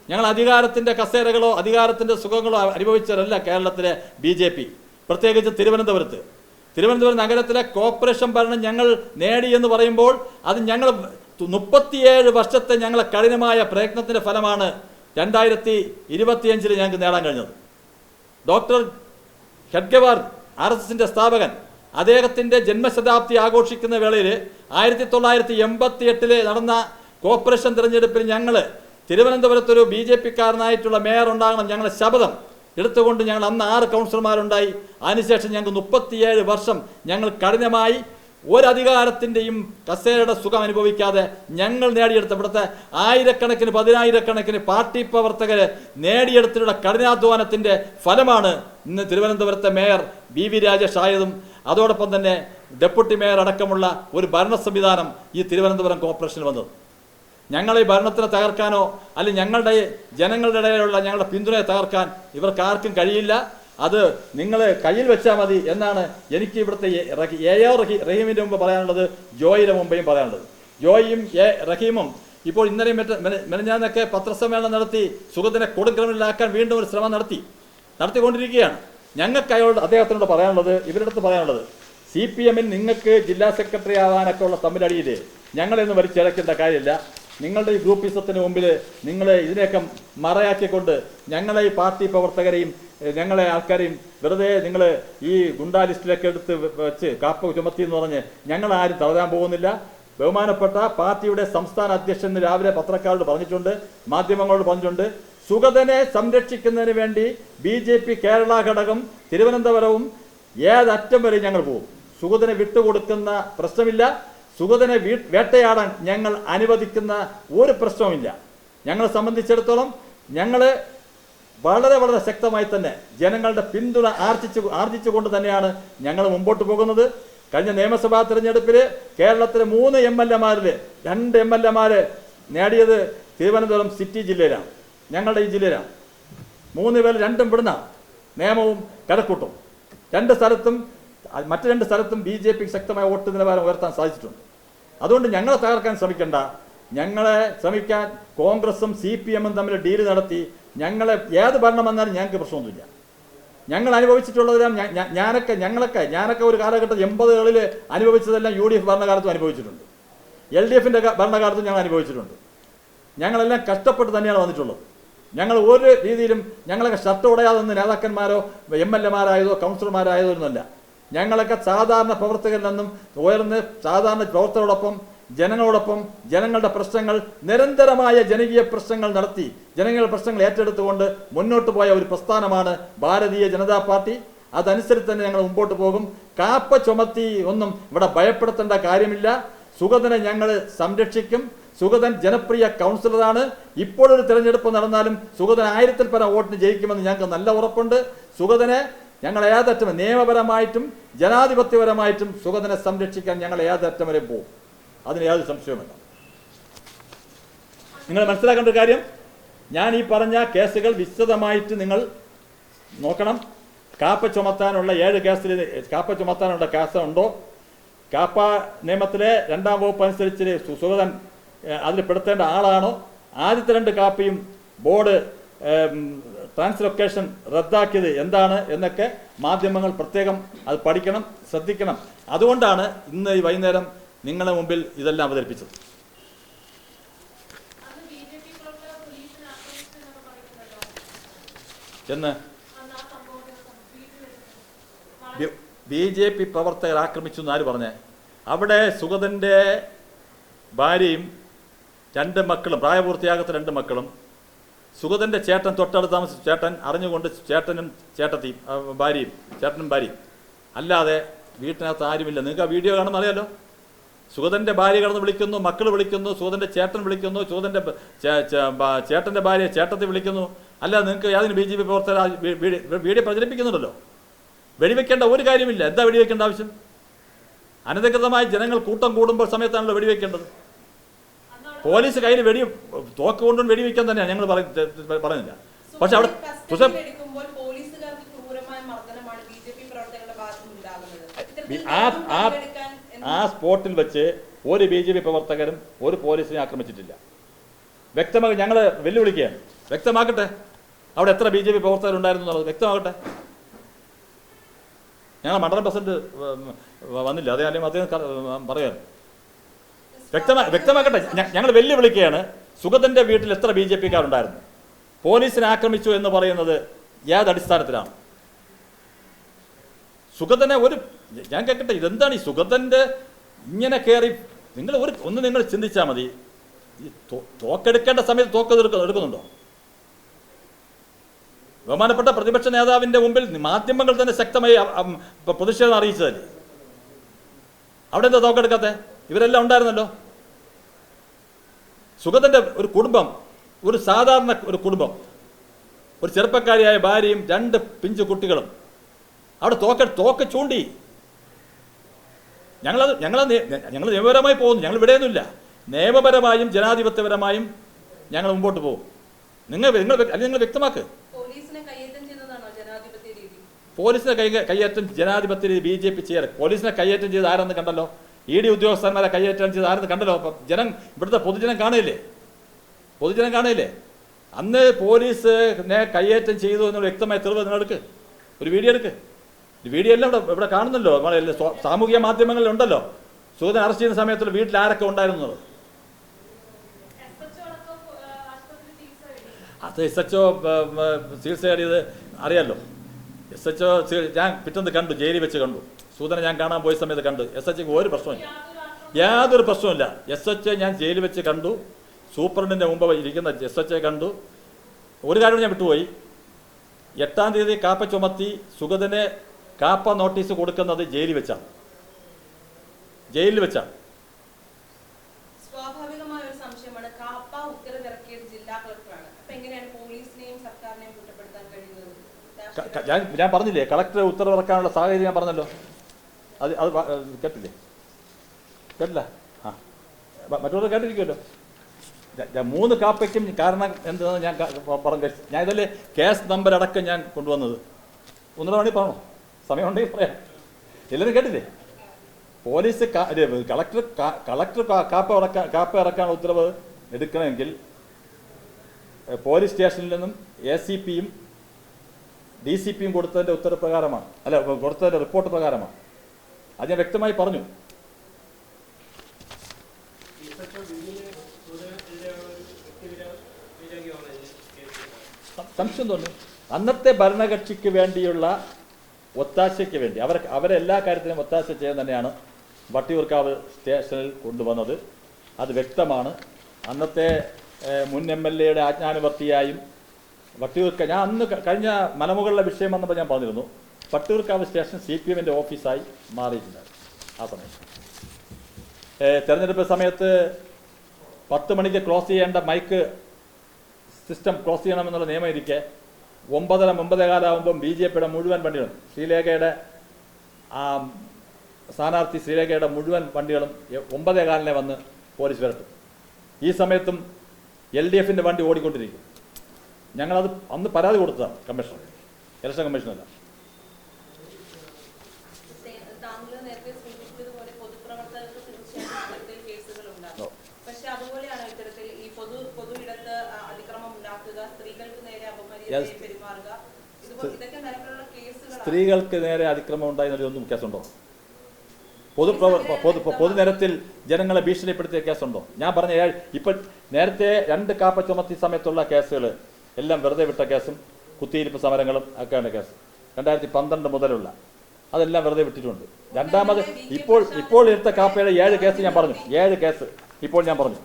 ഞങ്ങൾ അധികാരത്തിൻ്റെ കസേരകളോ അധികാരത്തിൻ്റെ സുഖങ്ങളോ അനുഭവിച്ചവരല്ല കേരളത്തിലെ BJP, പ്രത്യേകിച്ച് തിരുവനന്തപുരം നഗരത്തിലെ കോർപ്പറേഷൻ ഭരണം ഞങ്ങൾ നേടിയെന്ന് പറയുമ്പോൾ അത് ഞങ്ങൾ 37 വർഷത്തെ ഞങ്ങളെ കഠിനമായ പ്രയത്നത്തിൻ്റെ ഫലമാണ് 2025 ഞങ്ങൾക്ക് നേടാൻ കഴിഞ്ഞത്. ഡോക്ടർ ഹെഡ്ഗവാർ, RSSൻ്റെ സ്ഥാപകൻ, അദ്ദേഹത്തിൻ്റെ ജന്മശതാബ്ദി ആഘോഷിക്കുന്ന വേളയിൽ 1988 നടന്ന കോർപ്പറേഷൻ തിരഞ്ഞെടുപ്പിൽ ഞങ്ങൾ തിരുവനന്തപുരത്തൊരു BJP-കാരനായിട്ടുള്ള മേയർ ഉണ്ടാകണം ഞങ്ങളുടെ ശപഥം എടുത്തുകൊണ്ട് ഞങ്ങൾ അന്ന് 6 കൗൺസിലർമാരുണ്ടായി. അതിനുശേഷം ഞങ്ങൾക്ക് 37 വർഷം ഞങ്ങൾ കഠിനമായി ഒരധികാരത്തിൻ്റെയും കസേരയുടെ സുഖം അനുഭവിക്കാതെ ഞങ്ങൾ നേടിയെടുത്ത ഇവിടുത്തെ ആയിരക്കണക്കിന് 10,000-കണക്കിന് പാർട്ടി പ്രവർത്തകർ നേടിയെടുത്തിട്ടുള്ള കഠിനാധ്വാനത്തിൻ്റെ ഫലമാണ് ഇന്ന് തിരുവനന്തപുരത്തെ മേയർ BV രാജേഷ് ആയതും അതോടൊപ്പം തന്നെ ഡെപ്യൂട്ടി മേയർ അടക്കമുള്ള ഒരു ഭരണ സംവിധാനം ഈ തിരുവനന്തപുരം കോർപ്പറേഷനിൽ വന്നത്. ഞങ്ങളെ ഈ ഭരണത്തിനെ തകർക്കാനോ അല്ലെങ്കിൽ ഞങ്ങളുടെ ജനങ്ങളുടെ ഇടയിലുള്ള ഞങ്ങളുടെ പിന്തുണയെ തകർക്കാൻ ഇവർക്കാർക്കും കഴിയില്ല. അത് നിങ്ങൾ കയ്യിൽ വെച്ചാൽ മതി എന്നാണ് എനിക്ക് ഇവിടുത്തെ AR റഹീമിൻ്റെ മുമ്പ് പറയാനുള്ളത്, ജോയിയുടെ മുമ്പേയും പറയാനുള്ളത്. ജോയിയും റഹീമും ഇപ്പോൾ ഇന്നലെയും മെനഞ്ഞാന്നൊക്കെ പത്രസമ്മേളനം നടത്തി സുഗതനെ കൊടുക്രമിലാക്കാൻ വീണ്ടും ഒരു ശ്രമം നടത്തിക്കൊണ്ടിരിക്കുകയാണ്. ഞങ്ങൾക്ക് അദ്ദേഹത്തിനോട് പറയാനുള്ളത്, ഇവരുടെ അടുത്ത് പറയാനുള്ളത്, CPM-ൽ നിങ്ങൾക്ക് ജില്ലാ സെക്രട്ടറി ആവാനൊക്കെ ഉള്ള തമ്മിലടിയിൽ ഞങ്ങളെയൊന്നും വലിച്ചിഴക്കേണ്ട കാര്യമില്ല. നിങ്ങളുടെ ഈ ഗ്രൂപ്പിസത്തിന് മുമ്പിൽ നിങ്ങൾ ഇതിനെയൊക്കെ മറയാക്കിക്കൊണ്ട് ഞങ്ങളെ ഈ പാർട്ടി പ്രവർത്തകരെയും ഞങ്ങളെ ആൾക്കാരെയും വെറുതെ നിങ്ങൾ ഈ ഗുണ്ടാ ലിസ്റ്റിലൊക്കെ എടുത്ത് വെച്ച് കാപ്പ ചുമത്തി എന്ന് പറഞ്ഞ് ഞങ്ങളാരും തളരാൻ പോകുന്നില്ല. ബഹുമാനപ്പെട്ട പാർട്ടിയുടെ സംസ്ഥാന അധ്യക്ഷൻ രാവിലെ പത്രക്കാരോട് പറഞ്ഞിട്ടുണ്ട്, മാധ്യമങ്ങളോട് പറഞ്ഞിട്ടുണ്ട്, സുഗതനെ സംരക്ഷിക്കുന്നതിന് വേണ്ടി BJP കേരള ഘടകം തിരുവനന്തപുരവും ഏതറ്റം വരെ ഞങ്ങൾ പോകും. സുഗതനെ വിട്ടുകൊടുക്കുന്ന പ്രശ്നമില്ല. സുഗതനെ വേട്ടയാടാൻ ഞങ്ങൾ അനുവദിക്കുന്ന ഒരു പ്രശ്നവുമില്ല. ഞങ്ങളെ സംബന്ധിച്ചിടത്തോളം ഞങ്ങൾ വളരെ വളരെ ശക്തമായി തന്നെ ജനങ്ങളുടെ പിന്തുണ ആർജിച്ചുകൊണ്ട് തന്നെയാണ് ഞങ്ങൾ മുമ്പോട്ട് പോകുന്നത്. കഴിഞ്ഞ നിയമസഭാ തിരഞ്ഞെടുപ്പിൽ കേരളത്തിലെ 3 MLA-മാരിൽ 2 MLA-മാർ നേടിയത് തിരുവനന്തപുരം സിറ്റി ജില്ലയിലാണ്, ഞങ്ങളുടെ ഈ ജില്ലയിലാണ്. 3 പേർ 2 ഇവിടുന്ന നിയമവും കടക്കൂട്ടും. 2 സ്ഥലത്തും മറ്റു 2 സ്ഥലത്തും BJP ശക്തമായ വോട്ട് നിലവാരം ഉയർത്താൻ സാധിച്ചിട്ടുണ്ട്. അതുകൊണ്ട് ഞങ്ങളെ തകർക്കാൻ ശ്രമിക്കേണ്ട. ഞങ്ങളെ ശ്രമിക്കാൻ കോൺഗ്രസും CPM-ഉം തമ്മിൽ ഡീല് നടത്തി ഞങ്ങളെ ഏത് ഭരണം വന്നാലും ഞങ്ങൾക്ക് പ്രശ്നമൊന്നുമില്ല. ഞങ്ങൾ അനുഭവിച്ചിട്ടുള്ളതെല്ലാം ഞാനൊക്കെ ഒരു കാലഘട്ടം 80കളിൽ അനുഭവിച്ചതെല്ലാം UDF ഭരണകാലത്തും അനുഭവിച്ചിട്ടുണ്ട്. LDF-ൻ്റെ ഭരണകാലത്തും ഞങ്ങൾ അനുഭവിച്ചിട്ടുണ്ട്. ഞങ്ങളെല്ലാം കഷ്ടപ്പെട്ട് തന്നെയാണ് വന്നിട്ടുള്ളത്. ഞങ്ങൾ ഒരു രീതിയിലും ഞങ്ങളൊക്കെ ഷർട്ട് ഉടയാതെന്ന് നേതാക്കന്മാരോ MLA-മാരായതോ കൗൺസിലർമാരായതോ ഒന്നുമല്ല. ഞങ്ങളൊക്കെ സാധാരണ പ്രവർത്തകരിൽ നിന്നും ഉയർന്ന് സാധാരണ പ്രവർത്തകരോടൊപ്പം ജനങ്ങളോടൊപ്പം ജനങ്ങളുടെ പ്രശ്നങ്ങൾ നിരന്തരമായ ജനകീയ പ്രശ്നങ്ങൾ നടത്തി ജനങ്ങളുടെ പ്രശ്നങ്ങൾ ഏറ്റെടുത്തുകൊണ്ട് മുന്നോട്ട് പോയ ഒരു പ്രസ്ഥാനമാണ് ഭാരതീയ ജനതാ പാർട്ടി. അതനുസരിച്ച് തന്നെ ഞങ്ങൾ മുമ്പോട്ട് പോകും. കാപ്പ ചുമത്തി ഒന്നും ഇവിടെ ഭയപ്പെടുത്തേണ്ട കാര്യമില്ല. സുഗതനെ ഞങ്ങൾ സംരക്ഷിക്കും. സുഗതൻ ജനപ്രിയ കൗൺസിലറാണ്. ഇപ്പോഴൊരു തിരഞ്ഞെടുപ്പ് നടന്നാലും സുഗതൻ 1000-ൽ പരം വോട്ടിന് ജയിക്കുമെന്ന് ഞങ്ങൾക്ക് നല്ല ഉറപ്പുണ്ട്. സുഗതനെ ഞങ്ങൾ ഏതറ്റം നിയമപരമായിട്ടും ജനാധിപത്യപരമായിട്ടും സുഗതനെ സംരക്ഷിക്കാൻ ഞങ്ങൾ ഏതറ്റം വരെ പോകും. അതിന് യാതൊരു സംശയവുമില്ല. നിങ്ങൾ മനസ്സിലാക്കേണ്ട ഒരു കാര്യം, ഞാൻ ഈ പറഞ്ഞ കേസുകൾ വിശദമായിട്ട് നിങ്ങൾ നോക്കണം. കാപ്പ ചുമത്താനുള്ള 7 കേസിൽ കാപ്പ ചുമത്താനുള്ള കേസുണ്ടോ? കാപ്പ നിയമത്തിലെ 2-ാം വകുപ്പ് അനുസരിച്ച് സുഗതൻ അതിൽ പെടുത്തേണ്ട ആളാണോ? ആദ്യത്തെ 2 കാപ്പിയും ബോർഡ് ട്രാൻസ്ലൊക്കേഷൻ റദ്ദാക്കിയത് എന്താണ് എന്നൊക്കെ മാധ്യമങ്ങൾ പ്രത്യേകം അത് പഠിക്കണം, ശ്രദ്ധിക്കണം. അതുകൊണ്ടാണ് ഇന്ന് ഈ വൈകുന്നേരം നിങ്ങളുടെ മുമ്പിൽ ഇതെല്ലാം അവതരിപ്പിച്ചത്. എന്ന് BJP പ്രവർത്തകർ ആക്രമിച്ചു എന്ന് ആര് പറഞ്ഞേ? അവിടെ സുഗതൻ്റെ ഭാര്യയും 2 മക്കളും, പ്രായപൂർത്തിയാകാത്ത 2 മക്കളും, സുഗതൻ്റെ ചേട്ടൻ തൊട്ടടുത്ത് താമസിച്ച ചേട്ടൻ അറിഞ്ഞുകൊണ്ട് ചേട്ടനും ഭാര്യയും അല്ലാതെ വീട്ടിനകത്ത് ആരുമില്ല. നിങ്ങൾക്ക് ആ വീഡിയോ കാണുമ്പോൾ അറിയാലോ. സുഗതൻ്റെ ഭാര്യ കടന്ന് വിളിക്കുന്നു, മക്കൾ വിളിക്കുന്നു, സുഗതൻ്റെ ചേട്ടൻ വിളിക്കുന്നു, സുഗതൻ്റെ ചേട്ടൻ്റെ ഭാര്യ ചേട്ടത്തെ വിളിക്കുന്നു. അല്ല, നിങ്ങൾക്ക് യാതൊരു BJP പ്രവർത്തകർ വീഡിയോ പ്രചരിപ്പിക്കുന്നുണ്ടല്ലോ. വെടിവെക്കേണ്ട ഒരു കാര്യമില്ല. എന്താ വെടിവെക്കേണ്ട ആവശ്യം? അനധികൃതമായി ജനങ്ങൾ കൂട്ടം കൂടുമ്പോൾ സമയത്താണല്ലോ വെടിവെക്കേണ്ടത്. പോലീസ് കയ്യിൽ തോക്ക് കൊണ്ടും വെടിവെക്കാൻ തന്നെയാണ് ഞങ്ങൾ പറയുന്നില്ല. പക്ഷെ അവിടെ ആ സ്പോട്ടിൽ വെച്ച് ഒരു BJP പ്രവർത്തകരും ഒരു പോലീസിനെ ആക്രമിച്ചിട്ടില്ല. വ്യക്തമായി ഞങ്ങൾ വെല്ലുവിളിക്കുകയാണ്. വ്യക്തമാക്കട്ടെ അവിടെ എത്ര BJP പ്രവർത്തകരുണ്ടായിരുന്നു എന്നുള്ളത് വ്യക്തമാകട്ടെ. ഞങ്ങൾ മണ്ഡലം പ്രസിഡന്റ് വന്നില്ല, അദ്ദേഹം പറയാൻ വ്യക്തമാക്കട്ടെ. ഞങ്ങൾ വെല്ലുവിളിക്കുകയാണ്. സുഗതൻ്റെ വീട്ടിൽ എത്ര BJP-ക്കാരുണ്ടായിരുന്നു? പോലീസിനെ ആക്രമിച്ചു എന്ന് പറയുന്നത് ഏതടിസ്ഥാനത്തിലാണ്? സുഗതനെ ഞാൻ കേൾക്കട്ടെ, ഇതെന്താണ് ഈ സുഗതൻ്റെ ഇങ്ങനെ കയറി? നിങ്ങൾ ചിന്തിച്ചാൽ മതി. ഈ തോക്കെടുക്കേണ്ട സമയത്ത് തോക്ക് എടുക്കുന്നുണ്ടോ? ബഹുമാനപ്പെട്ട പ്രതിപക്ഷ നേതാവിൻ്റെ മുമ്പിൽ മാധ്യമങ്ങൾ തന്നെ ശക്തമായി പ്രതിഷേധം അറിയിച്ചതല്ലേ? അവിടെ എന്താ തോക്കെടുക്കാത്ത? ഇവരെല്ലാം ഉണ്ടായിരുന്നല്ലോ. സുഗതൻ്റെ ഒരു കുടുംബം, ഒരു സാധാരണ ഒരു കുടുംബം, ഒരു ചെറുപ്പക്കാരിയായ ഭാര്യയും 2 പിഞ്ചു കുട്ടികളും അവിടെ തോക്ക് ചൂണ്ടി. ഞങ്ങൾ നിയമപരമായി പോകുന്നു. ഞങ്ങൾ ഇവിടെയൊന്നുമില്ല. നിയമപരമായും ജനാധിപത്യപരമായും ഞങ്ങൾ മുമ്പോട്ട് പോകും. നിങ്ങൾ വ്യക്തമാക്ക്. പോലീസിനെ കയ്യേറ്റം ജനാധിപത്യ രീതി BJP ചെയ്യാറ്. പോലീസിനെ കയ്യേറ്റം ചെയ്ത് ആരെന്ന് കണ്ടല്ലോ. ED ഉദ്യോഗസ്ഥന്മാരെ കയ്യേറ്റം ചെയ്ത് ആരെന്ന് കണ്ടല്ലോ. അപ്പം ഇവിടുത്തെ പൊതുജനം കാണുകയില്ലേ? അന്ന് പോലീസിനെ കയ്യേറ്റം ചെയ്തു എന്നുള്ള വ്യക്തമായ തെളിവ് നിങ്ങൾ ഒരു വീഡിയോ എടുക്ക്. വീഡിയോ എല്ലാം ഇവിടെ കാണുന്നല്ലോ. സാമൂഹിക മാധ്യമങ്ങളിലുണ്ടല്ലോ. സുഗതൻ അറസ്റ്റ് ചെയ്യുന്ന സമയത്തുള്ള വീട്ടിൽ ആരൊക്കെ ഉണ്ടായിരുന്നത്. അത് SHO ചികിത്സ തേടിയത് അറിയാമല്ലോ. SHO ഞാൻ പിറ്റേന്ന് കണ്ടു, ജയിലിൽ വെച്ച് കണ്ടു. സുഗതനെ ഞാൻ കാണാൻ പോയ സമയത്ത് കണ്ടു. SHOക്ക് ഒരു പ്രശ്നമില്ല, യാതൊരു പ്രശ്നമില്ല. SHO ഞാൻ ജയിലിൽ വെച്ച് കണ്ടു. സൂപ്രണ്ടിൻ്റെ മുമ്പ് ഇരിക്കുന്ന SHO കണ്ടു. ഒരു കാര്യം ഞാൻ വിട്ടുപോയി. 8-ാം തീയതി കാപ്പ ചുമത്തി സുഗതനെ കാപ്പ നോട്ടീസ് കൊടുക്കുന്നത് ജയിലിൽ വെച്ചാണ്. സ്വാഭാവികമായ ഒരു സംശയമാണ്. കാപ്പ ഉത്തരവിറക്കിയത് ജില്ലാ കളക്ടറാണ്. അപ്പൊ എങ്ങനെയാണ് പോലീസിനെയും സർക്കാരിനെയും കുറ്റപ്പെടുത്താൻ കഴിയുന്നത്? ഞാൻ പറഞ്ഞില്ലേ, കളക്ടർ ഉത്തരവിറക്കാനുള്ള സാഹചര്യം ഞാൻ പറഞ്ഞല്ലോ. അത് കേട്ടില്ല? മറ്റുള്ളവർ കേട്ടിരിക്കുമല്ലോ. 3 കാപ്പയ്ക്കും കാരണം എന്താണെന്ന് ഞാൻ പറഞ്ഞു. ഞാൻ ഇതല്ലേ കേസ് നമ്പർ അടക്കം ഞാൻ കൊണ്ടുവന്നത്. 1 തവണ പറഞ്ഞോ, സമയമുണ്ടെങ്കിൽ പറയാം. എല്ലാവരും കേട്ടില്ലേ? പോലീസ് കളക്ടർ കാപ്പ ഇറക്കാൻ ഉത്തരവ് എടുക്കണമെങ്കിൽ പോലീസ് സ്റ്റേഷനിൽ നിന്നും ACPയും DCPയും കൊടുത്തതിൻ്റെ ഉത്തരവ് പ്രകാരമാണ്, അല്ല കൊടുത്തതിൻ്റെ റിപ്പോർട്ട് പ്രകാരമാണ്. അത് ഞാൻ വ്യക്തമായി പറഞ്ഞു. സംശയം തോന്നുന്നു. അന്നത്തെ ഭരണകക്ഷിക്ക് വേണ്ടിയുള്ള ഒത്താശയ്ക്ക് വേണ്ടി അവരെല്ലാ കാര്യത്തിനും ഒത്താശ ചെയ്യാൻ തന്നെയാണ് വട്ടിയൂർക്കാവ് സ്റ്റേഷനിൽ കൊണ്ടുവന്നത്. അത് വ്യക്തമാണ്. അന്നത്തെ മുൻ MLAയുടെ ആജ്ഞാനുവർത്തിയായും ഞാൻ അന്ന് കഴിഞ്ഞ മലമുകളിലെ വിഷയം വന്നപ്പോൾ ഞാൻ പറഞ്ഞിരുന്നു, വട്ടിയൂർക്കാവ് സ്റ്റേഷൻ CPMൻ്റെ ഓഫീസായി മാറിയിട്ടുണ്ടായിരുന്നു. ആ സമയത്ത് തെരഞ്ഞെടുപ്പ് സമയത്ത് 10 മണിക്ക് ക്ലോസ് ചെയ്യേണ്ട മൈക്ക് സിസ്റ്റം ക്ലോസ് ചെയ്യണമെന്നുള്ള നിയമം ഇരിക്കെ 9:30 ആകുമ്പം BJPയുടെ മുഴുവൻ വണ്ടികളും ശ്രീലേഖയുടെ സ്ഥാനാർത്ഥി ശ്രീലേഖയുടെ മുഴുവൻ വണ്ടികളും 9:15 വന്ന് പോലീസ് വരട്ടും. ഈ സമയത്തും LDFൻ്റെ വണ്ടി ഓടിക്കൊണ്ടിരിക്കും. ഞങ്ങളത് അന്ന് പരാതി കൊടുത്തതാണ് കമ്മീഷണർ, ഇലക്ഷൻ കമ്മീഷനല്ല. സ്ത്രീകൾക്ക് നേരെ അതിക്രമം ഉണ്ടായിരുന്നൊന്നും കേസുണ്ടോ? പൊതുനിരത്തിൽ ജനങ്ങളെ ഭീഷണിപ്പെടുത്തിയ കേസുണ്ടോ? ഞാൻ പറഞ്ഞ ഇപ്പം നേരത്തെ 2 കാപ്പ ചുമത്തി സമയത്തുള്ള കേസുകൾ എല്ലാം വെറുതെ വിട്ട കേസും കുത്തിയിരിപ്പ് സമരങ്ങളും ഒക്കെയാണ് കേസ്. 2012 മുതലുള്ള അതെല്ലാം വെറുതെ വിട്ടിട്ടുണ്ട്. രണ്ടാമത് ഇപ്പോൾ എടുത്ത കാപ്പയുടെ 7 കേസ് ഞാൻ പറഞ്ഞു. 7 കേസ് ഇപ്പോൾ ഞാൻ പറഞ്ഞു,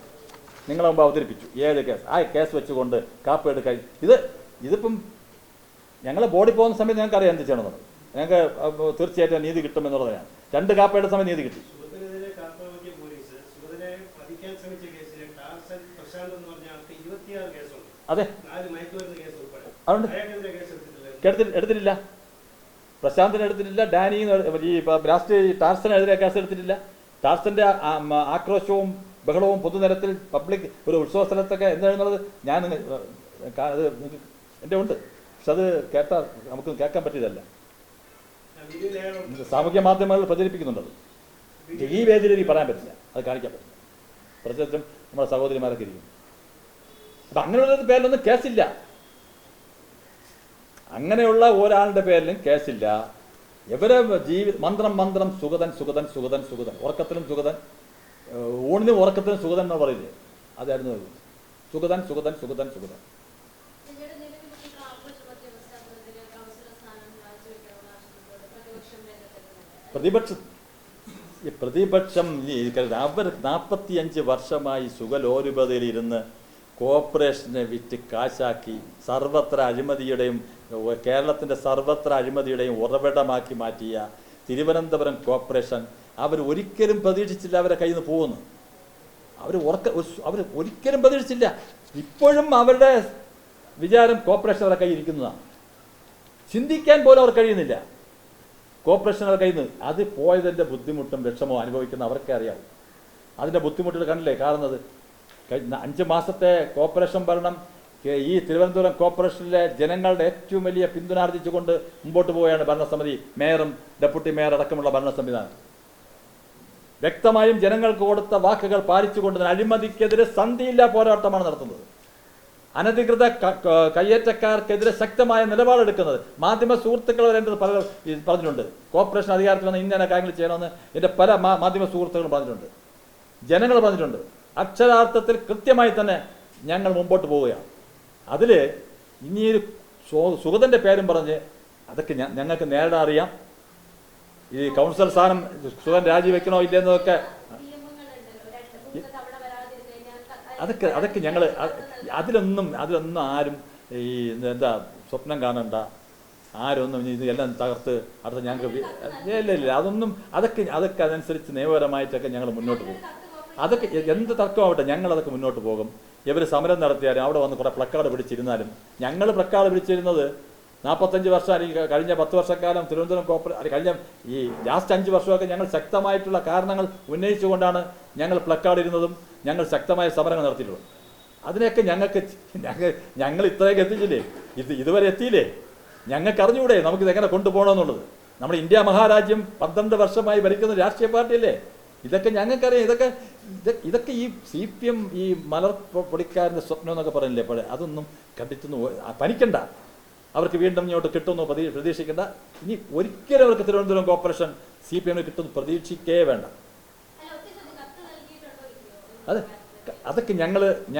നിങ്ങളെ മുമ്പ് അവതരിപ്പിച്ചു. 7 കേസ്. ആ കേസ് വെച്ചുകൊണ്ട് കാപ്പ എടുക്കാൻ ഇതിപ്പം ഞങ്ങൾ ബോഡി പോകുന്ന സമയത്ത് ഞങ്ങൾക്ക് അറിയാം എന്ത് ചെയ്യണമെന്നുള്ളത്. ഞങ്ങൾക്ക് തീർച്ചയായിട്ടും നീതി കിട്ടുമെന്നുള്ളതാണ്. 2 കാപ്പയുടെ സമയം നീതി കിട്ടി. അതെ, അതുകൊണ്ട് എടുത്തിട്ടില്ല. പ്രശാന്തിന് എടുത്തിട്ടില്ല. ഡാനി ഈ ടാർസനെതിരെ കേസ് എടുത്തിട്ടില്ല. ടാർസന്റെ ആക്രോശവും ബഹളവും പൊതുനിരത്തിൽ പബ്ലിക് ഒരു ഉത്സവ സ്ഥലത്തൊക്കെ എന്താണെന്നുള്ളത് ഞാൻ അത് എൻ്റെ ഉണ്ട്. പക്ഷെ അത് കേട്ടാൽ നമുക്ക് കേൾക്കാൻ പറ്റിയതല്ല. സാമൂഹ്യ മാധ്യമങ്ങൾ പ്രചരിപ്പിക്കുന്നുണ്ടത്. ഈ വേദിയിൽ എനിക്ക് പറയാൻ പറ്റില്ല, അത് കാണിക്കാൻ പറ്റില്ല. പ്രത്യേകിച്ചും നമ്മുടെ സഹോദരിമാരൊക്കെ ഇരിക്കും. അപ്പം അങ്ങനെയുള്ള പേരിലൊന്നും കേസില്ല. അങ്ങനെയുള്ള ഒരാളുടെ പേരിലും കേസില്ല. ഇവരെ മന്ത്രം സുഗതൻ സുഗതൻ സുഗതൻ സുഗതൻ, ഉറക്കത്തിലും സുഗതൻ, ഊണിനും ഉറക്കത്തിലും സുഗതൻ എന്ന് പറയില്ലേ, അതായിരുന്നു സുഗതൻ സുഗതൻ സുഗതൻ സുഗതൻ. പ്രതിപക്ഷം അവർ 45 വർഷമായി സുഖലോലുപതയിലിരുന്ന് കോർപ്പറേഷനെ വിറ്റ് കാശാക്കി സർവത്ര അഴിമതിയുടെയും കേരളത്തിൻ്റെ സർവത്ര അഴിമതിയുടെയും ഉറവിടമാക്കി മാറ്റിയ തിരുവനന്തപുരം കോർപ്പറേഷൻ അവർ ഒരിക്കലും പ്രതീക്ഷിച്ചില്ല അവരെ കയ്യിൽ നിന്ന് പോകുന്നു. അവർ ഒരിക്കലും പ്രതീക്ഷിച്ചില്ല. ഇപ്പോഴും അവരുടെ വിചാരം കോർപ്പറേഷൻ അവരുടെ കയ്യിൽ ഇരിക്കുന്നതാണ്. ചിന്തിക്കാൻ പോലും അവർ കഴിയുന്നില്ല. കോർപ്പറേഷൻ അവരുടെ കയ്യിൽ നിന്ന് അത് പോയതിൻ്റെ ബുദ്ധിമുട്ടും വിഷമവും അനുഭവിക്കുന്ന അവർക്കേ അറിയാവും. അതിൻ്റെ ബുദ്ധിമുട്ടുകൾ കണ്ടില്ലേ കാണുന്നത്. 5 മാസത്തെ കോർപ്പറേഷൻ ഭരണം ഈ തിരുവനന്തപുരം കോർപ്പറേഷനിലെ ജനങ്ങളുടെ ഏറ്റവും വലിയ പിന്തുണ ആർജിച്ചുകൊണ്ട് മുമ്പോട്ട് പോവുകയാണ് ഭരണസമിതി, മേയറും ഡെപ്യൂട്ടി മേയർ അടക്കമുള്ള ഭരണ സംവിധാനം. വ്യക്തമായും ജനങ്ങൾക്ക് കൊടുത്ത വാക്കുകൾ പാലിച്ചുകൊണ്ട് അഴിമതിക്കെതിരെ സന്ധിയില്ലാ പോരാട്ടമാണ് നടത്തുന്നത്. അനധികൃത കയ്യേറ്റക്കാർക്കെതിരെ ശക്തമായ നിലപാടെടുക്കുന്നത്. മാധ്യമ സുഹൃത്തുക്കൾ വരേണ്ടത് പല പറഞ്ഞിട്ടുണ്ട്. കോർപ്പറേഷൻ അധികാരത്തിൽ വന്ന് ഇന്ന കാര്യങ്ങൾ ചെയ്യണമെന്ന് എൻ്റെ പല മാധ്യമ സുഹൃത്തുക്കളും പറഞ്ഞിട്ടുണ്ട്, ജനങ്ങൾ പറഞ്ഞിട്ടുണ്ട്. അക്ഷരാർത്ഥത്തിൽ കൃത്യമായി തന്നെ ഞങ്ങൾ മുമ്പോട്ട് പോവുകയാണ്. അതിൽ ഇനിയൊരു സുഗതൻ്റെ പേരും പറഞ്ഞ് അതൊക്കെ ഞങ്ങൾക്ക് നേരിടാൻ അറിയാം. ഈ കൗൺസിലർ സ്ഥാനം സുഗതൻ രാജിവെക്കണോ ഇല്ലെന്നതൊക്കെ അതൊക്കെ ഞങ്ങൾ അതിലൊന്നും ആരും ഈ എന്താ സ്വപ്നം കാണണ്ട, ആരൊന്നും ഇത് എല്ലാം തകർത്ത് അടുത്ത ഞങ്ങൾക്ക് ഇല്ല അതൊന്നും അതൊക്കെ അതനുസരിച്ച് നിയമപരമായിട്ടൊക്കെ ഞങ്ങൾ മുന്നോട്ട് പോകും. അതൊക്കെ എന്ത് തർക്കമാവട്ടെ ഞങ്ങളതൊക്കെ മുന്നോട്ട് പോകും. ഇവർ സമരം നടത്തിയാലും അവിടെ വന്ന് കുറേ പ്ലക്കാർഡ് പിടിച്ചിരുന്നാലും ഞങ്ങൾ പ്ലക്കാർഡ് പിടിച്ചിരുന്നത് 45 വർഷം അല്ലെങ്കിൽ കഴിഞ്ഞ 10 വർഷക്കാലം തിരുവനന്തപുരം കോർപ്പറേഷൻ കഴിഞ്ഞ ഈ ലാസ്റ്റ് 5 വർഷമൊക്കെ ഞങ്ങൾ ശക്തമായിട്ടുള്ള കാരണങ്ങൾ ഉന്നയിച്ചുകൊണ്ടാണ് ഞങ്ങൾ പ്ലക്കാർഡ് ഇരുന്നതും ഞങ്ങൾ ശക്തമായ സമരങ്ങൾ നടത്തിയിട്ടുള്ളത്. അതിനെയൊക്കെ ഞങ്ങൾ ഇത്രയൊക്കെ എത്തിച്ചില്ലേ, ഇതുവരെ എത്തിയില്ലേ? ഞങ്ങൾക്ക് അറിഞ്ഞുകൂടെ നമുക്കിത് എങ്ങനെ കൊണ്ടുപോകണമെന്നുള്ളത്? നമ്മുടെ ഇന്ത്യ മഹാരാജ്യം 12 വർഷമായി ഭരിക്കുന്ന രാഷ്ട്രീയ പാർട്ടിയല്ലേ. ഇതൊക്കെ ഞങ്ങൾക്കറിയാം. ഇതൊക്കെ ഈ CPM ഈ മലർ പൊടിക്കാരൻ്റെ സ്വപ്നം എന്നൊക്കെ പറയില്ലേ ഇപ്പോൾ, അതൊന്നും കണ്ടിട്ടൊന്നും പനിക്കണ്ട. അവർക്ക് വീണ്ടും ഇങ്ങോട്ട് കിട്ടുമെന്നോ പ്രതീക്ഷിക്കേണ്ട. ഇനി ഒരിക്കലും അവർക്ക് തിരുവനന്തപുരം കോർപ്പറേഷൻ CPM കിട്ടുമെന്ന് പ്രതീക്ഷിക്കേ വേണ്ട. അതൊക്കെ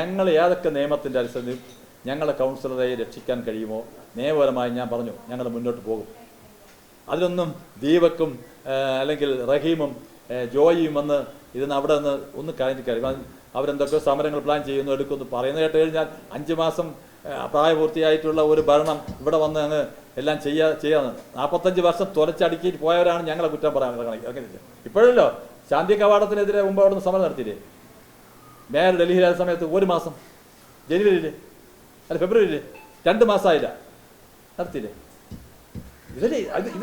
ഞങ്ങൾ ഏതൊക്കെ നിയമത്തിൻ്റെ അടിസ്ഥാനത്തിൽ ഞങ്ങളെ കൗൺസിലറെ രക്ഷിക്കാൻ കഴിയുമോ നിയമപരമായി ഞാൻ പറഞ്ഞു ഞങ്ങൾ മുന്നോട്ട് പോകും. അതിലൊന്നും ദീപക്കും അല്ലെങ്കിൽ റഹീമും ജോയിയും വന്ന് ഇതിന് അവിടെ നിന്ന് ഒന്ന് കാര്യം അവരെന്തൊക്കെ സമരങ്ങൾ പ്ലാൻ ചെയ്യുന്നു എടുക്കുമെന്ന് പറയുന്നത് കേട്ട് കഴിഞ്ഞാൽ 5 മാസം പ്രായപൂർത്തിയായിട്ടുള്ള ഒരു ഭരണം ഇവിടെ വന്ന് അങ്ങ് എല്ലാം ചെയ്യാന്ന് 45 വർഷം തുലച്ചടുക്കിയിട്ട് പോയവരാണ് ഞങ്ങളെ കുറ്റം പറയാൻ. ഇപ്പോഴല്ലോ ശാന്തി കവാടത്തിനെതിരെ മുമ്പ് അവിടെ നിന്ന് സമരം നടത്തിയില്ലേ മേയർ ഡൽഹിയിലായ സമയത്ത്? 1 മാസം, ജനുവരിയിൽ അല്ല ഫെബ്രുവരിയിൽ 2 മാസമായില്ല നടത്തിയില്ലേ?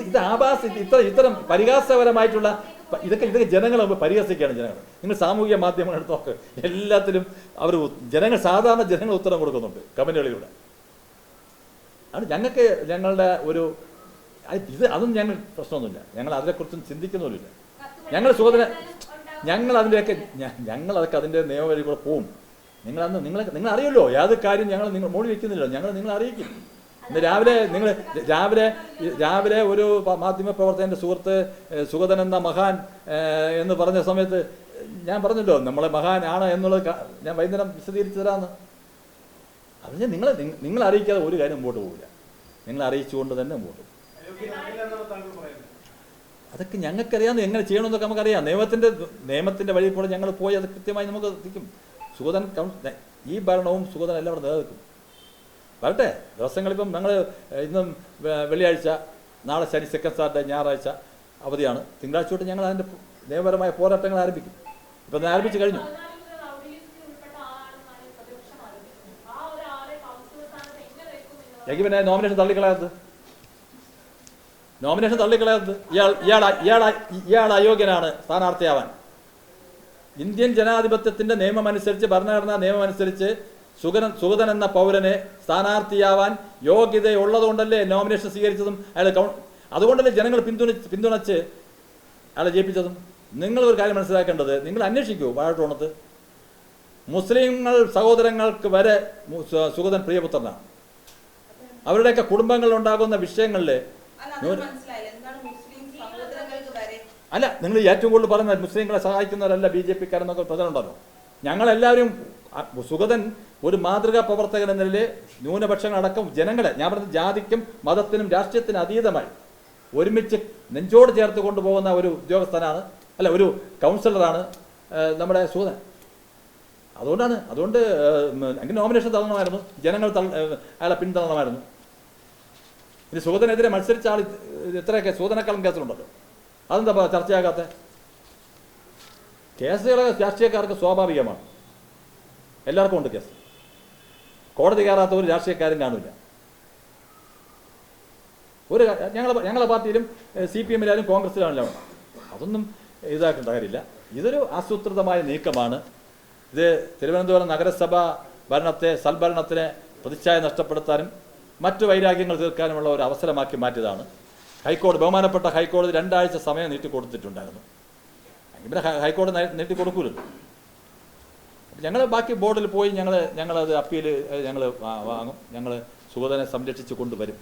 ഇത് ആഭാസം. ഇത്തരം പരിഹാസപരമായിട്ടുള്ള ഇതൊക്കെ ജനങ്ങളെ മുമ്പ് പരിഹസിക്കുകയാണ് ജനങ്ങൾ. നിങ്ങൾ സാമൂഹിക മാധ്യമങ്ങൾ എടുത്ത് നോക്ക്, എല്ലാത്തിലും അവർ സാധാരണ ജനങ്ങൾ ഉത്തരം കൊടുക്കുന്നുണ്ട് കമന്റുകളിലൂടെ. അത് ഞങ്ങളുടെ ഒരു അതൊന്നും ഞങ്ങൾ പ്രശ്നമൊന്നുമില്ല. ഞങ്ങൾ അതിനെക്കുറിച്ചൊന്നും ചിന്തിക്കുന്നുമില്ല. ഞങ്ങളതൊക്കെ അതിൻ്റെ നിയമവഴി കൂടെ പോവും. നിങ്ങൾ അറിയുമല്ലോ യാതൊരു കാര്യം നിങ്ങൾ മൂടി വയ്ക്കുന്നില്ലോ. നിങ്ങളെ അറിയിക്കും. ഇന്ന് രാവിലെ ഒരു മാധ്യമപ്രവർത്തകൻ്റെ സുഹൃത്ത് സുഗതൻ എന്ന മഹാൻ എന്ന് പറഞ്ഞ സമയത്ത് ഞാൻ പറഞ്ഞല്ലോ നമ്മളെ മഹാൻ ആണ് എന്നുള്ളത് ഞാൻ വൈകുന്നേരം വിശദീകരിച്ചു തരാമെന്ന്. അത് നിങ്ങൾ അറിയിക്കാതെ ഒരു കാര്യം മുമ്പോട്ട് പോകില്ല. നിങ്ങൾ അറിയിച്ചുകൊണ്ട് തന്നെ മുമ്പോട്ട് പോകും. അതൊക്കെ ഞങ്ങൾക്കറിയാമെന്ന് എങ്ങനെ ചെയ്യണമെന്നൊക്കെ നമുക്കറിയാം. നിയമത്തിൻ്റെ വഴി കൂടെ ഞങ്ങൾ പോയി അത് കൃത്യമായി നമുക്ക് എത്തിക്കും. സുഗതൻ ഈ ഭരണവും സുഗതൻ എല്ലാം അവിടെ നിലനിൽക്കും. വരട്ടെ ദിവസങ്ങളിപ്പം ഞങ്ങൾ ഇന്നും വെള്ളിയാഴ്ച, നാളെ ശനി, സെക്കൻഡ് സാറ്റർഡേ, ഞായറാഴ്ച അവധിയാണ്. തിങ്കളാഴ്ച തൊട്ട് ഞങ്ങൾ അതിൻ്റെ നിയമപരമായ പോരാട്ടങ്ങൾ ആരംഭിക്കും. ഇപ്പം ആരംഭിച്ച് കഴിഞ്ഞു. എനിക്ക് പിന്നെ നോമിനേഷൻ തള്ളിക്കളയാത്തത് ഇയാൾ അയോഗ്യനാണ് സ്ഥാനാർത്ഥിയാവാൻ. ഇന്ത്യൻ ജനാധിപത്യത്തിൻ്റെ നിയമമനുസരിച്ച്, ഭരണഘടനാ നിയമമനുസരിച്ച് സുഗതൻ എന്ന പൗരനെ സ്ഥാനാർത്ഥിയാവാൻ യോഗ്യതയുള്ളതുകൊണ്ടല്ലേ നോമിനേഷൻ സ്വീകരിച്ചതും അതുകൊണ്ടല്ലേ ജനങ്ങൾ പിന്തുണച്ച് അയാളെ ജയിപ്പിച്ചതും. നിങ്ങളൊരു കാര്യം മനസ്സിലാക്കേണ്ടത്, നിങ്ങൾ അന്വേഷിക്കൂ വാഴത്തോണത്ത് മുസ്ലിങ്ങൾ സഹോദരങ്ങൾക്ക് വരെ സുഗതൻ പ്രിയപുത്രനാണ്. അവരുടെയൊക്കെ കുടുംബങ്ങളിലുണ്ടാകുന്ന വിഷയങ്ങളിൽ അല്ല, നിങ്ങൾ ഏറ്റവും കൂടുതൽ പറയുന്നത് മുസ്ലിങ്ങളെ സഹായിക്കുന്നവരല്ല BJP-ക്കാരെന്നൊക്കെ പ്രചരണമുണ്ടല്ലോ. ഞങ്ങളെല്ലാവരും സുഗതൻ ഒരു മാതൃകാ പ്രവർത്തകൻ എന്ന നിലയിൽ ന്യൂനപക്ഷങ്ങളടക്കം ജനങ്ങളെ, ഞാൻ പറഞ്ഞത് ജാതിക്കും മതത്തിനും രാഷ്ട്രീയത്തിനും അതീതമായി ഒരുമിച്ച് നെഞ്ചോട് ചേർത്ത് കൊണ്ടുപോകുന്ന ഒരു ഉദ്യോഗസ്ഥനാണ്, അല്ല ഒരു കൗൺസിലറാണ് നമ്മുടെ സുഗതൻ. അതുകൊണ്ട് എനിക്ക് നോമിനേഷൻ തള്ളണമായിരുന്നു, ജനങ്ങൾ അയാളെ പിന്തള്ളണമായിരുന്നു. ഇനി സുഗതനെതിരെ മത്സരിച്ച ആൾ എത്രയൊക്കെ സുഗതനേക്കാളും കേസിലുണ്ടല്ലോ. അതെന്താ ചർച്ചയാകാത്ത? കേസുകൾ രാഷ്ട്രീയക്കാർക്ക് സ്വാഭാവികമാണ്. എല്ലാവർക്കും ഉണ്ട് കേസ്. കോടതി കയറാത്ത ഒരു രാഷ്ട്രീയക്കാരും കാണില്ല. ഞങ്ങളെ പാർട്ടിയിലും CPM-ലായാലും കോൺഗ്രസ്സിലാണെല്ലാം ഉണ്ട്. അതൊന്നും ഇതാക്കേണ്ട കാര്യമില്ല. ഇതൊരു ആസൂത്രിതമായ നീക്കമാണ്. ഇത് തിരുവനന്തപുരം നഗരസഭ സൽഭരണത്തിനെ പ്രതിച്ഛായ നഷ്ടപ്പെടുത്താനും മറ്റു വൈരാഗ്യങ്ങൾ തീർക്കാനുമുള്ള ഒരു അവസരമാക്കി മാറ്റിയതാണ്. ബഹുമാനപ്പെട്ട ഹൈക്കോടതി 2 ആഴ്ച സമയം നീട്ടിക്കൊടുത്തിട്ടുണ്ടായിരുന്നു. ഇവിടെ ഹൈക്കോടതി നീട്ടിക്കൊടുക്കൂലല്ലോ. ഞങ്ങൾ ബാക്കി ബോർഡിൽ പോയി ഞങ്ങളത് അപ്പീൽ വാങ്ങും. ഞങ്ങൾ സുഗതനെ സംരക്ഷിച്ച് കൊണ്ടുവരും.